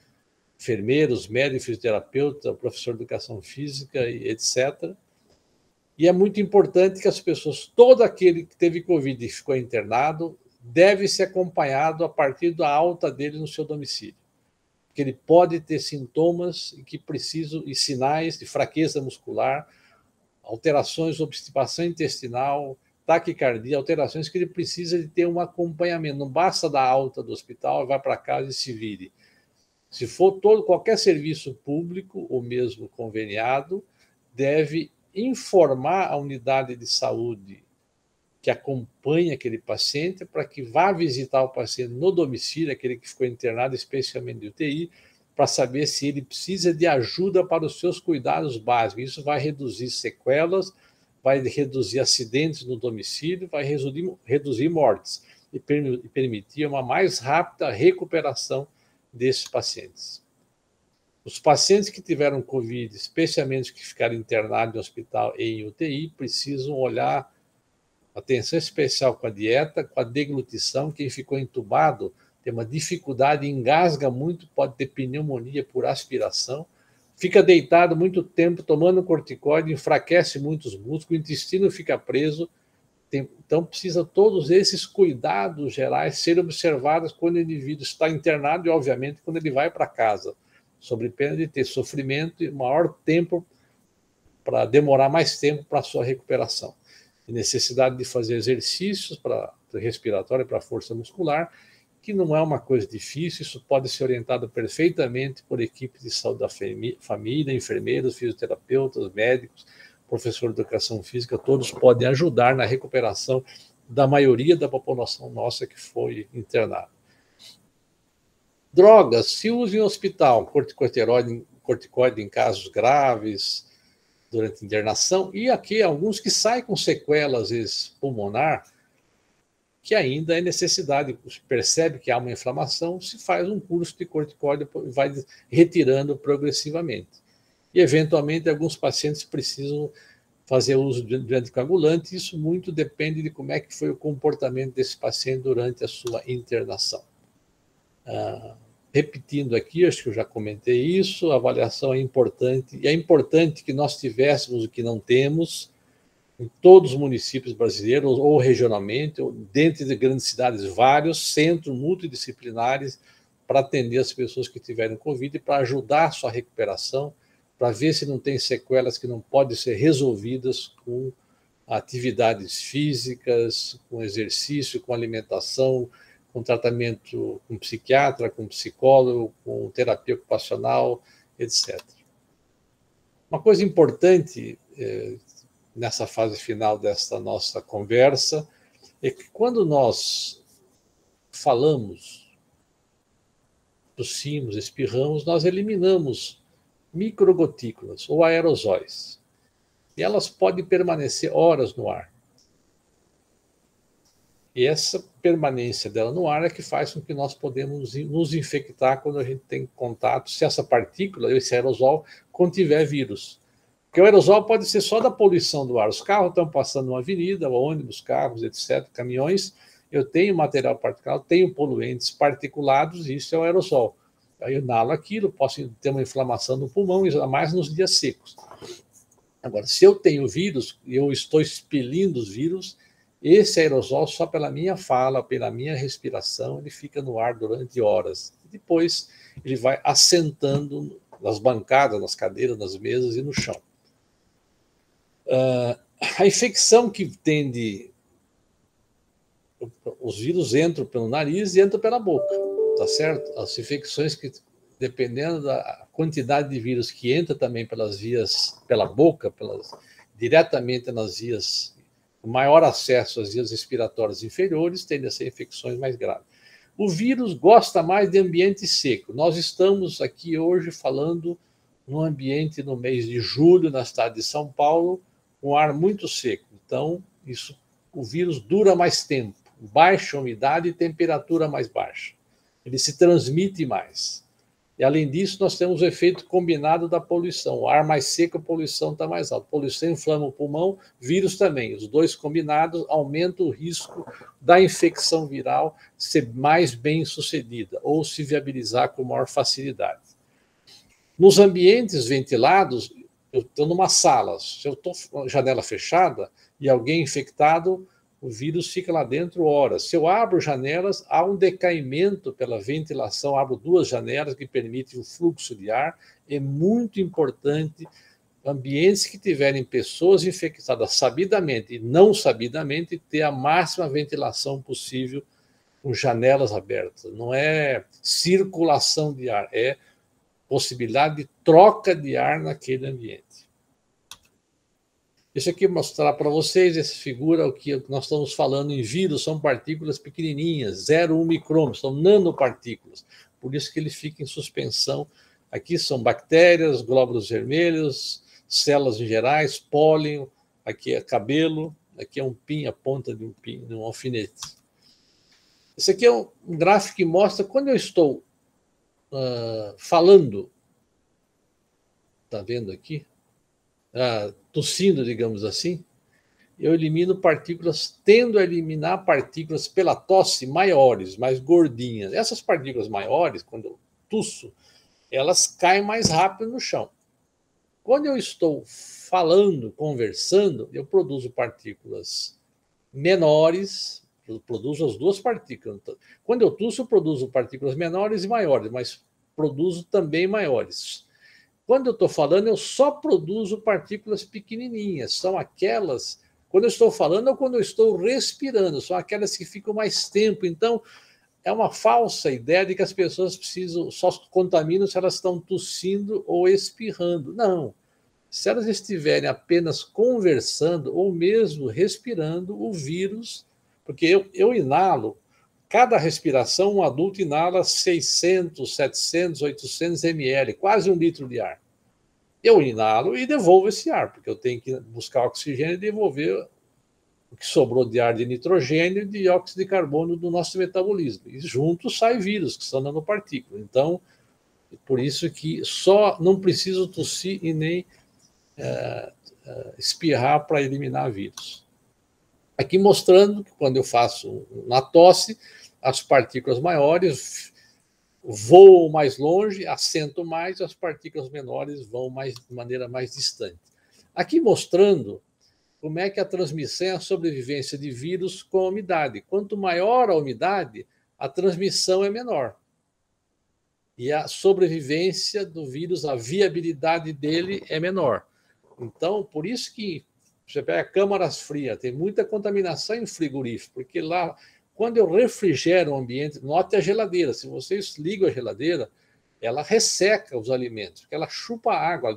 enfermeiros, médicos, fisioterapeuta, professor de educação física, etc. E é muito importante que as pessoas, todo aquele que teve Covid e ficou internado, deve ser acompanhado a partir da alta dele no seu domicílio. Porque ele pode ter sintomas e sinais de fraqueza muscular, alterações, obstipação intestinal, taquicardia, alterações que ele precisa de ter um acompanhamento. Não basta dar alta do hospital, vai para casa e se vire. Se for qualquer serviço público ou mesmo conveniado, deve informar a unidade de saúde que acompanha aquele paciente para que vá visitar o paciente no domicílio, aquele que ficou internado, especialmente de UTI, para saber se ele precisa de ajuda para os seus cuidados básicos. Isso vai reduzir sequelas, vai reduzir acidentes no domicílio, vai reduzir mortes e permitir uma mais rápida recuperação desses pacientes. Os pacientes que tiveram Covid, especialmente que ficaram internados no hospital e em UTI, precisam atenção especial com a dieta, com a deglutição. Quem ficou entubado tem uma dificuldade, engasga muito, pode ter pneumonia por aspiração, fica deitado muito tempo tomando corticoide, enfraquece muito os músculos, o intestino fica preso. Então, precisa todos esses cuidados gerais serem observados quando o indivíduo está internado e, obviamente, quando ele vai para casa, sob pena de ter sofrimento e maior tempo, para demorar mais tempo para a sua recuperação. E necessidade de fazer exercícios para respiratório, para força muscular, que não é uma coisa difícil, isso pode ser orientado perfeitamente por equipes de saúde da família, enfermeiros, fisioterapeutas, médicos, professor de educação física, todos podem ajudar na recuperação da maioria da população nossa que foi internada. Drogas, se usa em hospital, corticoide em casos graves, durante a internação, e aqui alguns que saem com sequelas, às vezes, pulmonar, que ainda é necessidade, percebe que há uma inflamação, se faz um curso de corticoide e vai retirando progressivamente. E, eventualmente, alguns pacientes precisam fazer uso de anticoagulante, isso muito depende de como é que foi o comportamento desse paciente durante a sua internação. Repetindo aqui, acho que eu já comentei isso, a avaliação é importante, e é importante que nós tivéssemos o que não temos em todos os municípios brasileiros, ou regionalmente, ou dentro de grandes cidades, vários centros multidisciplinares para atender as pessoas que tiveram Covid e para ajudar a sua recuperação, para ver se não tem sequelas que não podem ser resolvidas com atividades físicas, com exercício, com alimentação, com tratamento com psiquiatra, com psicólogo, com terapia ocupacional, etc. Uma coisa importante nessa fase final desta nossa conversa é que quando nós falamos, tossimos, espirramos, nós eliminamos microgotículas ou aerosóis. E elas podem permanecer horas no ar. E essa permanência dela no ar é que faz com que nós podemos nos infectar quando a gente tem contato, se essa partícula, esse aerosol, contiver vírus. Porque o aerosol pode ser só da poluição do ar. Os carros estão passando numa avenida, ônibus, carros, etc., caminhões, eu tenho material particulado, tenho poluentes particulados, e isso é o aerosol. Aí eu inalo aquilo, posso ter uma inflamação no pulmão, ainda mais nos dias secos. Agora, se eu tenho vírus e eu estou expelindo os vírus, esse aerosol, só pela minha fala, pela minha respiração, ele fica no ar durante horas. Depois, ele vai assentando nas bancadas, nas cadeiras, nas mesas e no chão. A infecção que tende... Os vírus entram pelo nariz e entram pela boca, tá certo? As infecções que, dependendo da quantidade de vírus que entra também pelas vias, pela boca, diretamente nas vias, o maior acesso às vias respiratórias inferiores, tendem a ser infecções mais graves. O vírus gosta mais de ambiente seco. Nós estamos aqui hoje falando num ambiente no mês de julho, na cidade de São Paulo, com ar muito seco. Então, o vírus dura mais tempo, baixa umidade e temperatura mais baixa. Ele se transmite mais. E, além disso, nós temos o efeito combinado da poluição. O ar mais seco, a poluição está mais alta. A poluição inflama o pulmão, vírus também. Os dois combinados aumentam o risco da infecção viral ser mais bem sucedida ou se viabilizar com maior facilidade. Nos ambientes ventilados, eu estou numa sala, se eu estou com a janela fechada e alguém infectado, o vírus fica lá dentro horas. Se eu abro janelas, há um decaimento pela ventilação, abro duas janelas que permitem o fluxo de ar. É muito importante, ambientes que tiverem pessoas infectadas sabidamente e não sabidamente, ter a máxima ventilação possível com janelas abertas. Não é circulação de ar, é possibilidade de troca de ar naquele ambiente. Isso aqui mostrar para vocês, essa figura, o que nós estamos falando em vírus, são partículas pequenininhas, 0,1 micrômetros, são nanopartículas, por isso que ele fica em suspensão. Aqui são bactérias, glóbulos vermelhos, células em gerais, pólen, aqui é cabelo, aqui é um pinho, a ponta de um alfinete. Esse aqui é um gráfico que mostra quando eu estou falando, está vendo aqui? Tossindo, digamos assim, eu elimino partículas, tendo a eliminar partículas pela tosse maiores, mais gordinhas. Essas partículas maiores, quando eu tuço, elas caem mais rápido no chão. Quando eu estou falando, conversando, eu produzo partículas menores, eu produzo as duas partículas. Quando eu tuço, eu produzo partículas menores e maiores, mas produzo também maiores. Quando eu estou falando, eu só produzo partículas pequenininhas. São aquelas, quando eu estou falando ou quando eu estou respirando, são aquelas que ficam mais tempo. Então, é uma falsa ideia de que as pessoas precisam, só contaminam se elas estão tossindo ou espirrando. Não. Se elas estiverem apenas conversando ou mesmo respirando, o vírus, porque eu inalo, cada respiração, um adulto inala 600, 700, 800 ml, quase 1 litro de ar. Eu inalo e devolvo esse ar, porque eu tenho que buscar oxigênio e devolver o que sobrou de ar de nitrogênio e de dióxido de carbono do nosso metabolismo. E juntos sai vírus, que são nanopartículas. Então, por isso que só não preciso tossir e nem espirrar para eliminar vírus. Aqui mostrando que quando eu faço na tosse, as partículas maiores voam mais longe, assentam mais, as partículas menores vão de maneira mais distante. Aqui mostrando como é que a transmissão é a sobrevivência de vírus com a umidade. Quanto maior a umidade, a transmissão é menor. E a sobrevivência do vírus, a viabilidade dele é menor. Então, por isso que você pega câmaras frias, tem muita contaminação em frigorífico, porque lá, quando eu refrigero o ambiente, note a geladeira, se vocês ligam a geladeira, ela resseca os alimentos, porque ela chupa a água,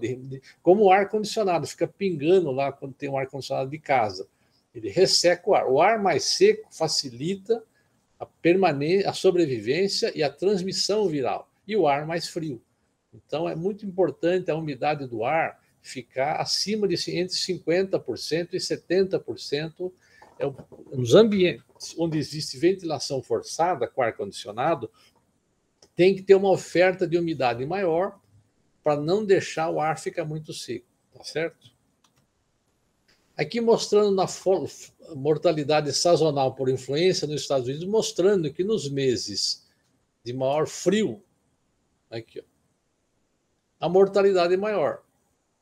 como o ar-condicionado, fica pingando lá quando tem um ar-condicionado de casa. Ele resseca o ar. O ar mais seco facilita a sobrevivência e a transmissão viral, e o ar mais frio. Então, é muito importante a umidade do ar ficar acima de entre 50% e 70%. Nos ambientes onde existe ventilação forçada com ar-condicionado, tem que ter uma oferta de umidade maior para não deixar o ar ficar muito seco, tá certo? Aqui mostrando na mortalidade sazonal por influenza nos Estados Unidos, mostrando que nos meses de maior frio, aqui, ó, a mortalidade é maior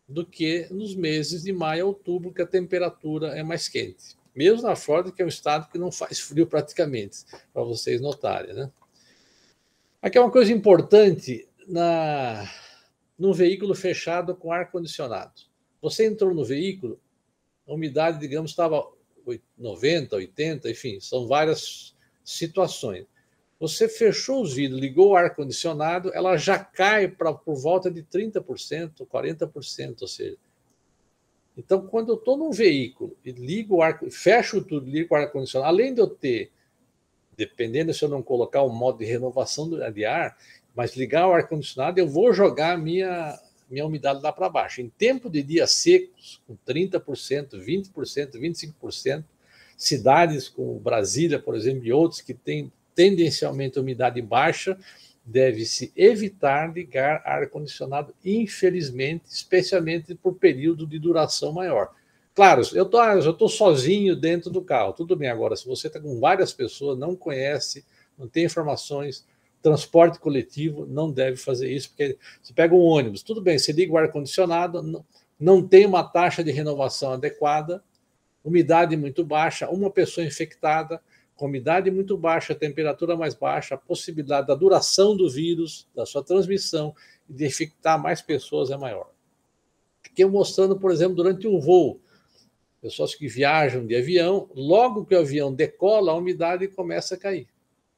do que nos meses de maio a outubro, que a temperatura é mais quente. Mesmo na Flórida, que é um estado que não faz frio praticamente, para vocês notarem, né? Aqui é uma coisa importante num veículo fechado com ar-condicionado. Você entrou no veículo, a umidade, digamos, estava 90%, 80%, enfim, são várias situações. Você fechou os vidros, ligou o ar-condicionado, ela já cai por volta de 30%, 40%, ou seja. Então, quando eu estou num veículo e ligo fecho tudo, ligo o ar-condicionado, além de eu ter, dependendo se eu não colocar um modo de renovação de ar, mas ligar o ar-condicionado, eu vou jogar a minha umidade lá para baixo. Em tempo de dias secos, com 30%, 20%, 25%, cidades como Brasília, por exemplo, e outros que têm tendencialmente umidade baixa, deve-se evitar ligar ar-condicionado, infelizmente, especialmente por período de duração maior. Claro, eu estou sozinho dentro do carro, tudo bem. Agora, se você está com várias pessoas, não conhece, não tem informações, transporte coletivo, não deve fazer isso, porque você pega um ônibus, tudo bem, você liga o ar-condicionado, não tem uma taxa de renovação adequada, umidade muito baixa, uma pessoa infectada, com umidade muito baixa, temperatura mais baixa, a possibilidade da duração do vírus, da sua transmissão e de infectar mais pessoas é maior. Aqui eu mostrando, por exemplo, durante um voo, pessoas que viajam de avião, logo que o avião decola, a umidade começa a cair.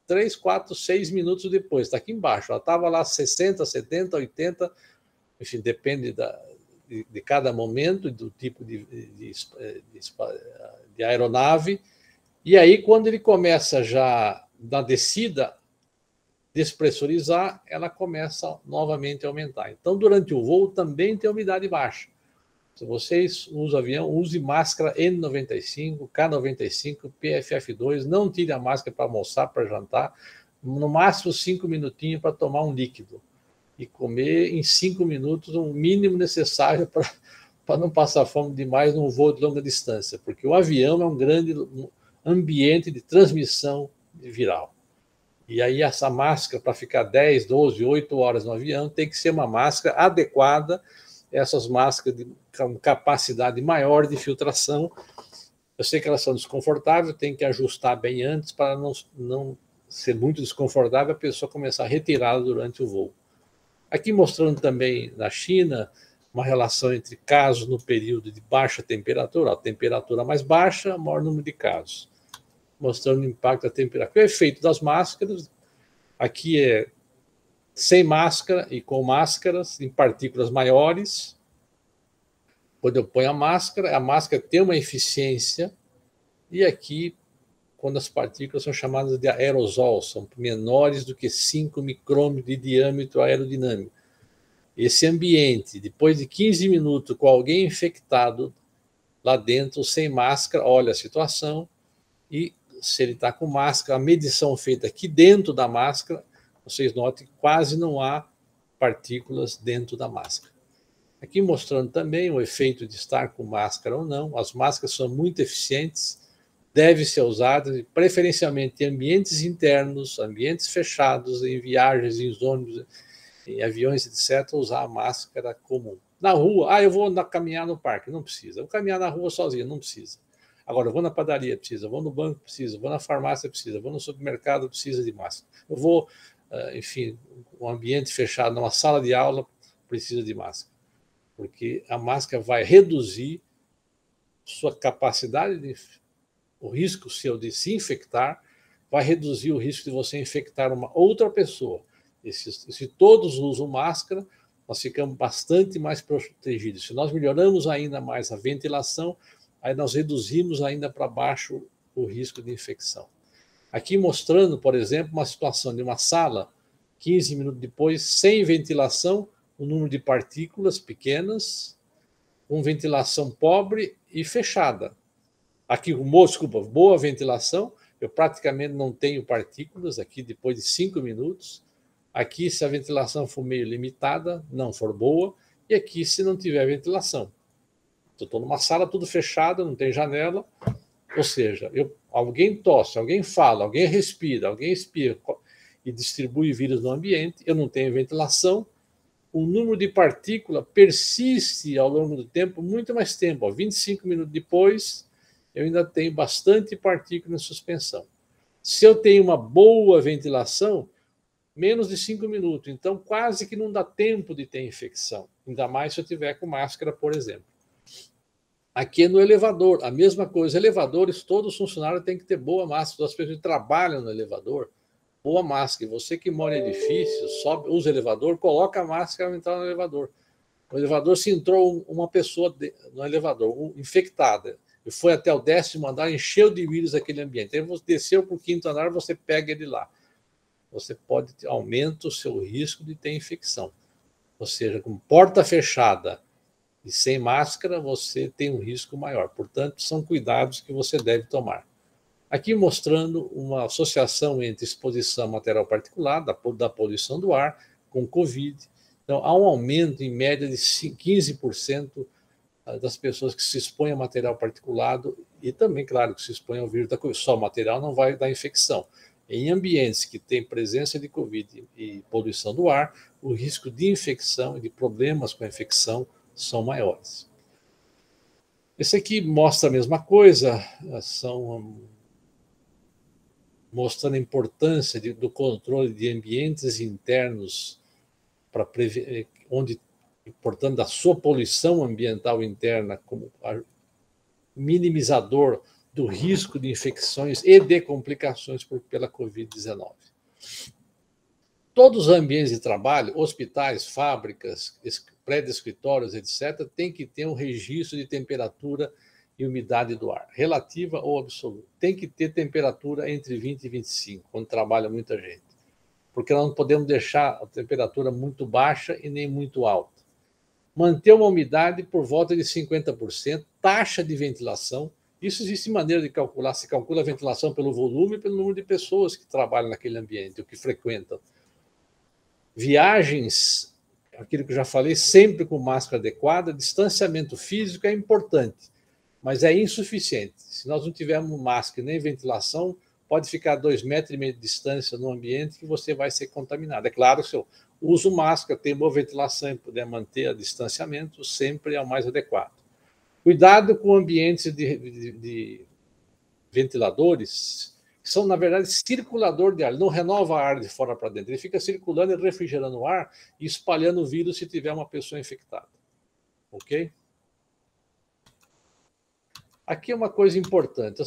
3, 4, 6 minutos depois, está aqui embaixo. Ela estava lá 60, 70, 80, enfim, depende de cada momento, do tipo de aeronave. E aí, quando ele começa já na descida, despressurizar, ela começa novamente a aumentar. Então, durante o voo, também tem umidade baixa. Se vocês usam avião, use máscara N95, K95, PFF2, não tire a máscara para almoçar, para jantar, no máximo 5 minutinhos para tomar um líquido. E comer em 5 minutos o mínimo necessário para não passar fome demais num voo de longa distância, porque o avião é um grande ambiente de transmissão viral. E aí essa máscara, para ficar 10, 12, 8 horas no avião, tem que ser uma máscara adequada, essas máscaras com capacidade maior de filtração. Eu sei que elas são desconfortáveis, tem que ajustar bem antes para não ser muito desconfortável a pessoa começar a retirá-la durante o voo. Aqui mostrando também na China uma relação entre casos no período de baixa temperatura, a temperatura mais baixa, maior número de casos. Mostrando o impacto da temperatura. O efeito das máscaras, aqui é sem máscara e com máscaras, em partículas maiores. Quando eu ponho a máscara tem uma eficiência, e aqui, quando as partículas são chamadas de aerosol, são menores do que 5 micrômetros de diâmetro aerodinâmico. Esse ambiente, depois de 15 minutos com alguém infectado lá dentro, sem máscara, olha a situação, e se ele está com máscara, a medição feita aqui dentro da máscara, vocês notem que quase não há partículas dentro da máscara. Aqui mostrando também o efeito de estar com máscara ou não. As máscaras são muito eficientes, devem ser usadas preferencialmente em ambientes internos, ambientes fechados, em viagens, em ônibus, em aviões, etc., usar a máscara comum. Na rua, eu vou caminhar no parque, não precisa. Eu vou caminhar na rua sozinho, não precisa. Agora, eu vou na padaria, precisa. Eu vou no banco, precisa. Eu vou na farmácia, precisa. Eu vou no supermercado, precisa de máscara. Eu vou, enfim, um ambiente fechado, numa sala de aula, precisa de máscara. Porque a máscara vai reduzir sua capacidade, o risco seu de se infectar, vai reduzir o risco de você infectar uma outra pessoa. E se todos usam máscara, nós ficamos bastante mais protegidos. Se nós melhoramos ainda mais a ventilação, aí nós reduzimos ainda para baixo o risco de infecção. Aqui mostrando, por exemplo, uma situação de uma sala, 15 minutos depois, sem ventilação, o número de partículas pequenas, com ventilação pobre e fechada. Aqui, boa ventilação, eu praticamente não tenho partículas aqui depois de 5 minutos. Aqui, se a ventilação for meio limitada, não for boa, e aqui, se não tiver ventilação. Eu estou numa sala tudo fechada, não tem janela, ou seja, alguém tosse, alguém fala, alguém respira, alguém espirra e distribui vírus no ambiente, eu não tenho ventilação, o número de partículas persiste ao longo do tempo, muito mais tempo. 25 minutos depois, eu ainda tenho bastante partícula em suspensão. Se eu tenho uma boa ventilação, menos de 5 minutos. Então, quase que não dá tempo de ter infecção. Ainda mais se eu tiver com máscara, por exemplo. Aqui é no elevador, a mesma coisa. Elevadores, todos os funcionários têm que ter boa máscara. As pessoas que trabalham no elevador, boa máscara. Você que mora em edifício, usa elevador, coloca a máscara ao entrar no elevador. No elevador, se entrou uma pessoa no elevador, infectada, e foi até o 10º andar, encheu de vírus aquele ambiente. Aí você desceu para o 5º andar, você pega ele lá. Você pode aumentar o seu risco de ter infecção. Ou seja, com porta fechada e sem máscara, você tem um risco maior. Portanto, são cuidados que você deve tomar. Aqui mostrando uma associação entre exposição a material particulado, da poluição do ar, com Covid. Então, há um aumento em média de 15% das pessoas que se expõem a material particulado e também, claro, que se expõem ao vírus da Covid. Só o material não vai dar infecção. Em ambientes que têm presença de Covid e poluição do ar, o risco de infecção e de problemas com a infecção são maiores. Esse aqui mostra a mesma coisa, mostrando a importância do controle de ambientes internos, portanto, da sua poluição ambiental interna como minimizador do risco de infecções e de complicações pela Covid-19. Todos os ambientes de trabalho, hospitais, fábricas, prédios, escritórios, etc., tem que ter um registro de temperatura e umidade do ar, relativa ou absoluta. Tem que ter temperatura entre 20 e 25, quando trabalha muita gente. Porque nós não podemos deixar a temperatura muito baixa e nem muito alta. Manter uma umidade por volta de 50%, taxa de ventilação. Isso existe maneira de calcular. Se calcula a ventilação pelo volume e pelo número de pessoas que trabalham naquele ambiente, ou que frequentam. Viagens aquilo que eu já falei, sempre com máscara adequada. Distanciamento físico é importante, mas é insuficiente. Se nós não tivermos máscara nem ventilação, pode ficar 2,5 metros de distância no ambiente que você vai ser contaminado. É claro, se eu uso máscara, tenho boa ventilação e puder manter o distanciamento, sempre é o mais adequado. Cuidado com ambientes de ventiladores, que são, na verdade, circulador de ar. Ele não renova ar de fora para dentro. Ele fica circulando e refrigerando o ar e espalhando o vírus se tiver uma pessoa infectada. Ok? Aqui é uma coisa importante.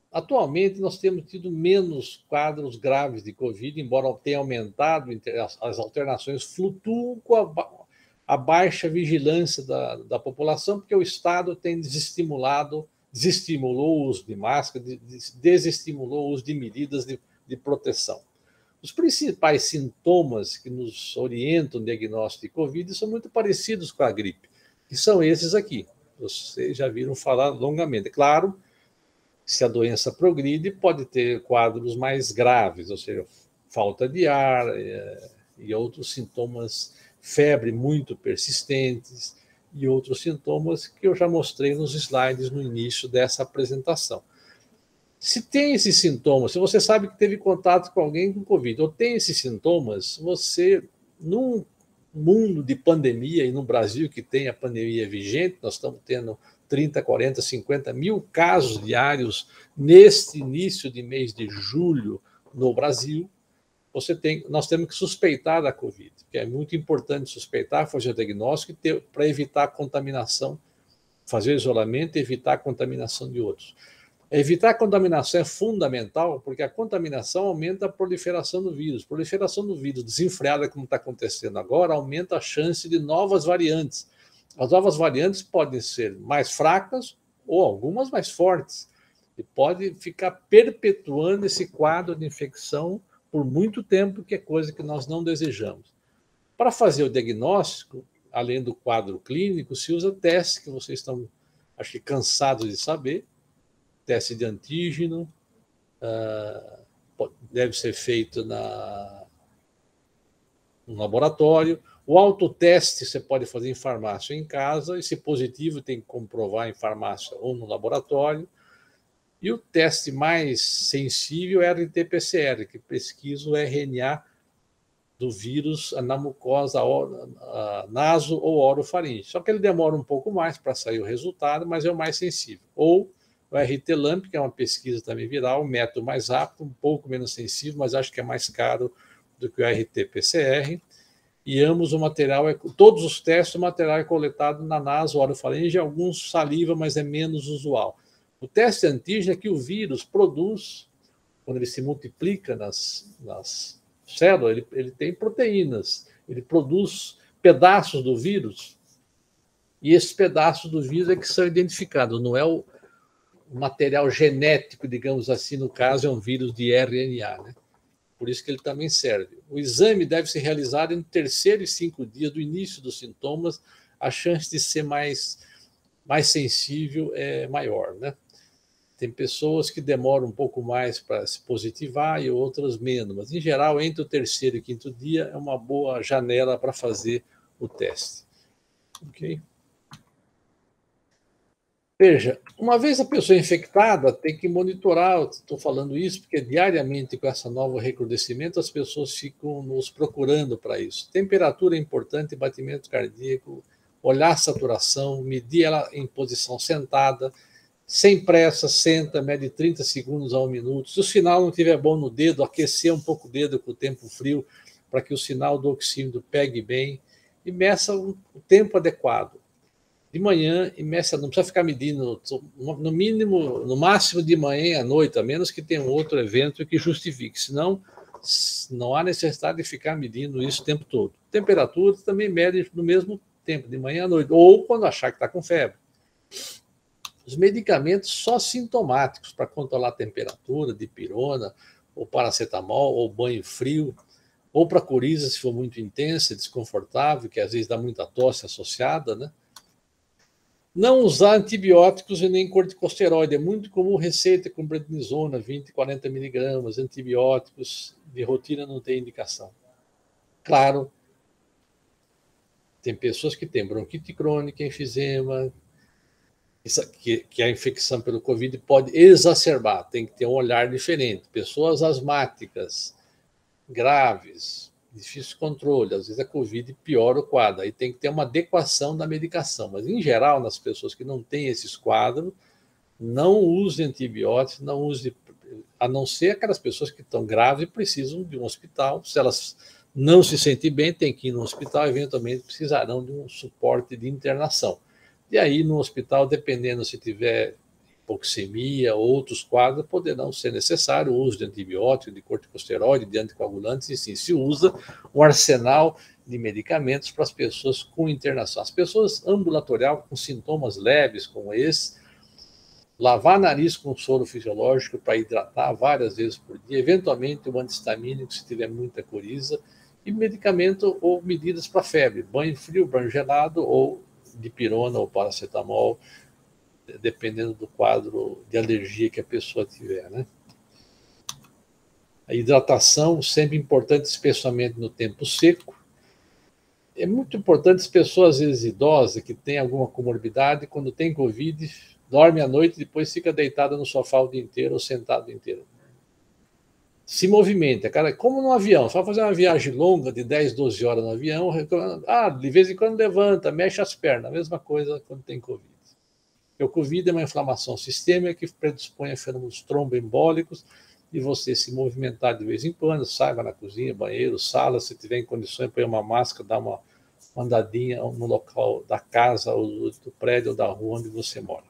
Atualmente, nós temos tido menos quadros graves de Covid, embora tenha aumentado, as alternações flutuam com a baixa vigilância da população, porque o Estado tem desestimulou o uso de máscara, desestimulou o uso de medidas de proteção. Os principais sintomas que nos orientam o diagnóstico de Covid são muito parecidos com a gripe, que são esses aqui. Vocês já viram falar longamente. É claro, se a doença progride, pode ter quadros mais graves, ou seja, falta de ar e outros sintomas, febre muito persistentes e outros sintomas que eu já mostrei nos slides no início dessa apresentação. Se tem esses sintomas, se você sabe que teve contato com alguém com Covid ou tem esses sintomas, você, num mundo de pandemia e no Brasil que tem a pandemia vigente, nós estamos tendo 30, 40, 50 mil casos diários neste início de mês de julho no Brasil, nós temos que suspeitar da Covid, que é muito importante suspeitar, fazer o diagnóstico para evitar a contaminação, fazer o isolamento e evitar a contaminação de outros. Evitar a contaminação é fundamental, porque a contaminação aumenta a proliferação do vírus. Proliferação do vírus desenfreada, como está acontecendo agora, aumenta a chance de novas variantes. As novas variantes podem ser mais fracas ou algumas mais fortes. E pode ficar perpetuando esse quadro de infecção por muito tempo, que é coisa que nós não desejamos. Para fazer o diagnóstico, além do quadro clínico, se usa testes que vocês estão, acho que, cansados de saber. Teste de antígeno, deve ser feito no laboratório. O autoteste você pode fazer em farmácia ou em casa, e se positivo tem que comprovar em farmácia ou no laboratório. E o teste mais sensível é RT-PCR, que pesquisa o RNA do vírus na mucosa naso ou orofaringe. Só que ele demora um pouco mais para sair o resultado, mas é o mais sensível. Ou o RT-LAMP, que é uma pesquisa também viral, um método mais rápido, um pouco menos sensível, mas acho que é mais caro do que o RT-PCR. E ambos o material, todos os testes, o material é coletado na naso, orofaringe, alguns saliva, mas é menos usual. O teste antígeno é que o vírus produz, quando ele se multiplica nas células, ele tem proteínas, ele produz pedaços do vírus, e esses pedaços do vírus é que são identificados, não é o material genético, digamos assim, no caso é um vírus de RNA, né? Por isso que ele também serve. O exame deve ser realizado entre o 3º e 5 dias do início dos sintomas, a chance de ser mais sensível é maior, né? Tem pessoas que demoram um pouco mais para se positivar e outras menos, mas em geral, entre o 3º e 5º dia é uma boa janela para fazer o teste. Ok? Veja, uma vez a pessoa infectada, tem que monitorar, estou falando isso porque diariamente com esse novo recrudescimento as pessoas ficam nos procurando para isso. Temperatura é importante, batimento cardíaco, olhar a saturação, medir ela em posição sentada, sem pressa, senta, mede 30 segundos a 1 minuto. Se o sinal não estiver bom no dedo, aquecer um pouco o dedo com o tempo frio para que o sinal do oxímetro pegue bem e meça o tempo adequado. De manhã e meça, não precisa ficar medindo, no mínimo, no máximo de manhã à noite, a menos que tenha um outro evento que justifique, senão não há necessidade de ficar medindo isso o tempo todo. Temperatura também mede no mesmo tempo, de manhã à noite, ou quando achar que está com febre. Os medicamentos só sintomáticos para controlar a temperatura, dipirona, ou paracetamol, ou banho frio, ou para coriza, se for muito intensa, desconfortável, que às vezes dá muita tosse associada, né? Não usar antibióticos e nem corticosteroide. É muito comum receita com prednisona, 20, 40 miligramas, antibióticos de rotina não tem indicação. Claro, Tem pessoas que têm bronquite crônica, enfisema, que a infecção pelo Covid pode exacerbar, tem que ter um olhar diferente. Pessoas asmáticas, graves, difícil controle, às vezes a Covid piora o quadro, aí tem que ter uma adequação da medicação, mas em geral, nas pessoas que não têm esses quadros, não use antibióticos, não use, a não ser aquelas pessoas que estão graves e precisam de um hospital, se elas não se sentem bem, tem que ir no hospital, eventualmente precisarão de um suporte de internação. E aí, no hospital, dependendo se tiver hipoxemia ou outros quadros, poderão ser necessário o uso de antibiótico, de corticosteroide, de anticoagulantes, e sim, se usa um arsenal de medicamentos para as pessoas com internação. As pessoas ambulatorial com sintomas leves como esse, lavar nariz com soro fisiológico para hidratar várias vezes por dia, eventualmente um antihistamínico se tiver muita coriza, e medicamento ou medidas para febre, banho frio, banho gelado ou dipirona ou paracetamol, dependendo do quadro de alergia que a pessoa tiver, né? A hidratação sempre importante, especialmente no tempo seco. É muito importante as pessoas, às vezes idosas, que têm alguma comorbidade, quando tem Covid, dorme à noite e depois fica deitada no sofá o dia inteiro ou sentado o dia inteiro. Se movimenta, cara, como no avião, só fazer uma viagem longa de 10, 12 horas no avião, de vez em quando levanta, mexe as pernas, a mesma coisa quando tem Covid. Porque o Covid é uma inflamação sistêmica que predispõe a fenômenos tromboembólicos, e você se movimentar de vez em quando, saiba na cozinha, banheiro, sala, se tiver em condições, põe uma máscara, dá uma andadinha no local da casa, ou do prédio, ou da rua onde você mora.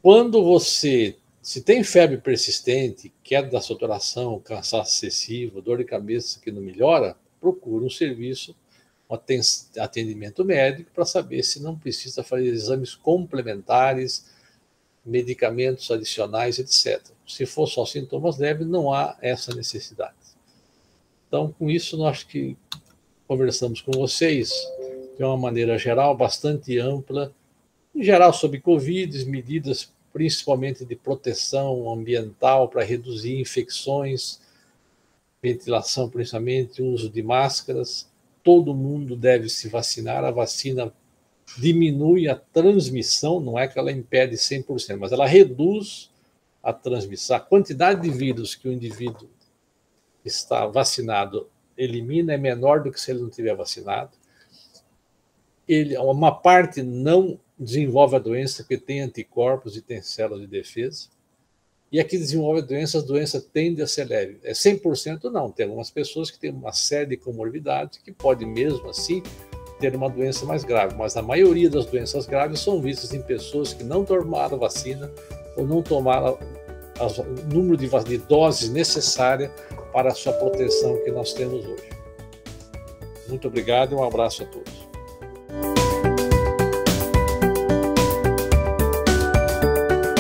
Quando você, se tem febre persistente, queda da saturação, cansaço excessivo, dor de cabeça que não melhora, procure um serviço, um atendimento médico para saber se não precisa fazer exames complementares, medicamentos adicionais, etc. Se for só sintomas leves, não há essa necessidade. Então, com isso, nós que conversamos com vocês de uma maneira geral, bastante ampla, em geral sobre Covid, medidas principalmente de proteção ambiental para reduzir infecções, ventilação principalmente, uso de máscaras. Todo mundo deve se vacinar, a vacina diminui a transmissão, não é que ela impede 100%, mas ela reduz a transmissão. A quantidade de vírus que o indivíduo está vacinado elimina é menor do que se ele não tiver vacinado. Uma parte não desenvolve a doença porque tem anticorpos e tem células de defesa. E aqui desenvolve a doença tende a ser leve. É 100% não, tem algumas pessoas que têm uma série de comorbidades que podem mesmo assim ter uma doença mais grave, mas a maioria das doenças graves são vistas em pessoas que não tomaram vacina ou não tomaram o número de doses necessária para a sua proteção que nós temos hoje. Muito obrigado e um abraço a todos.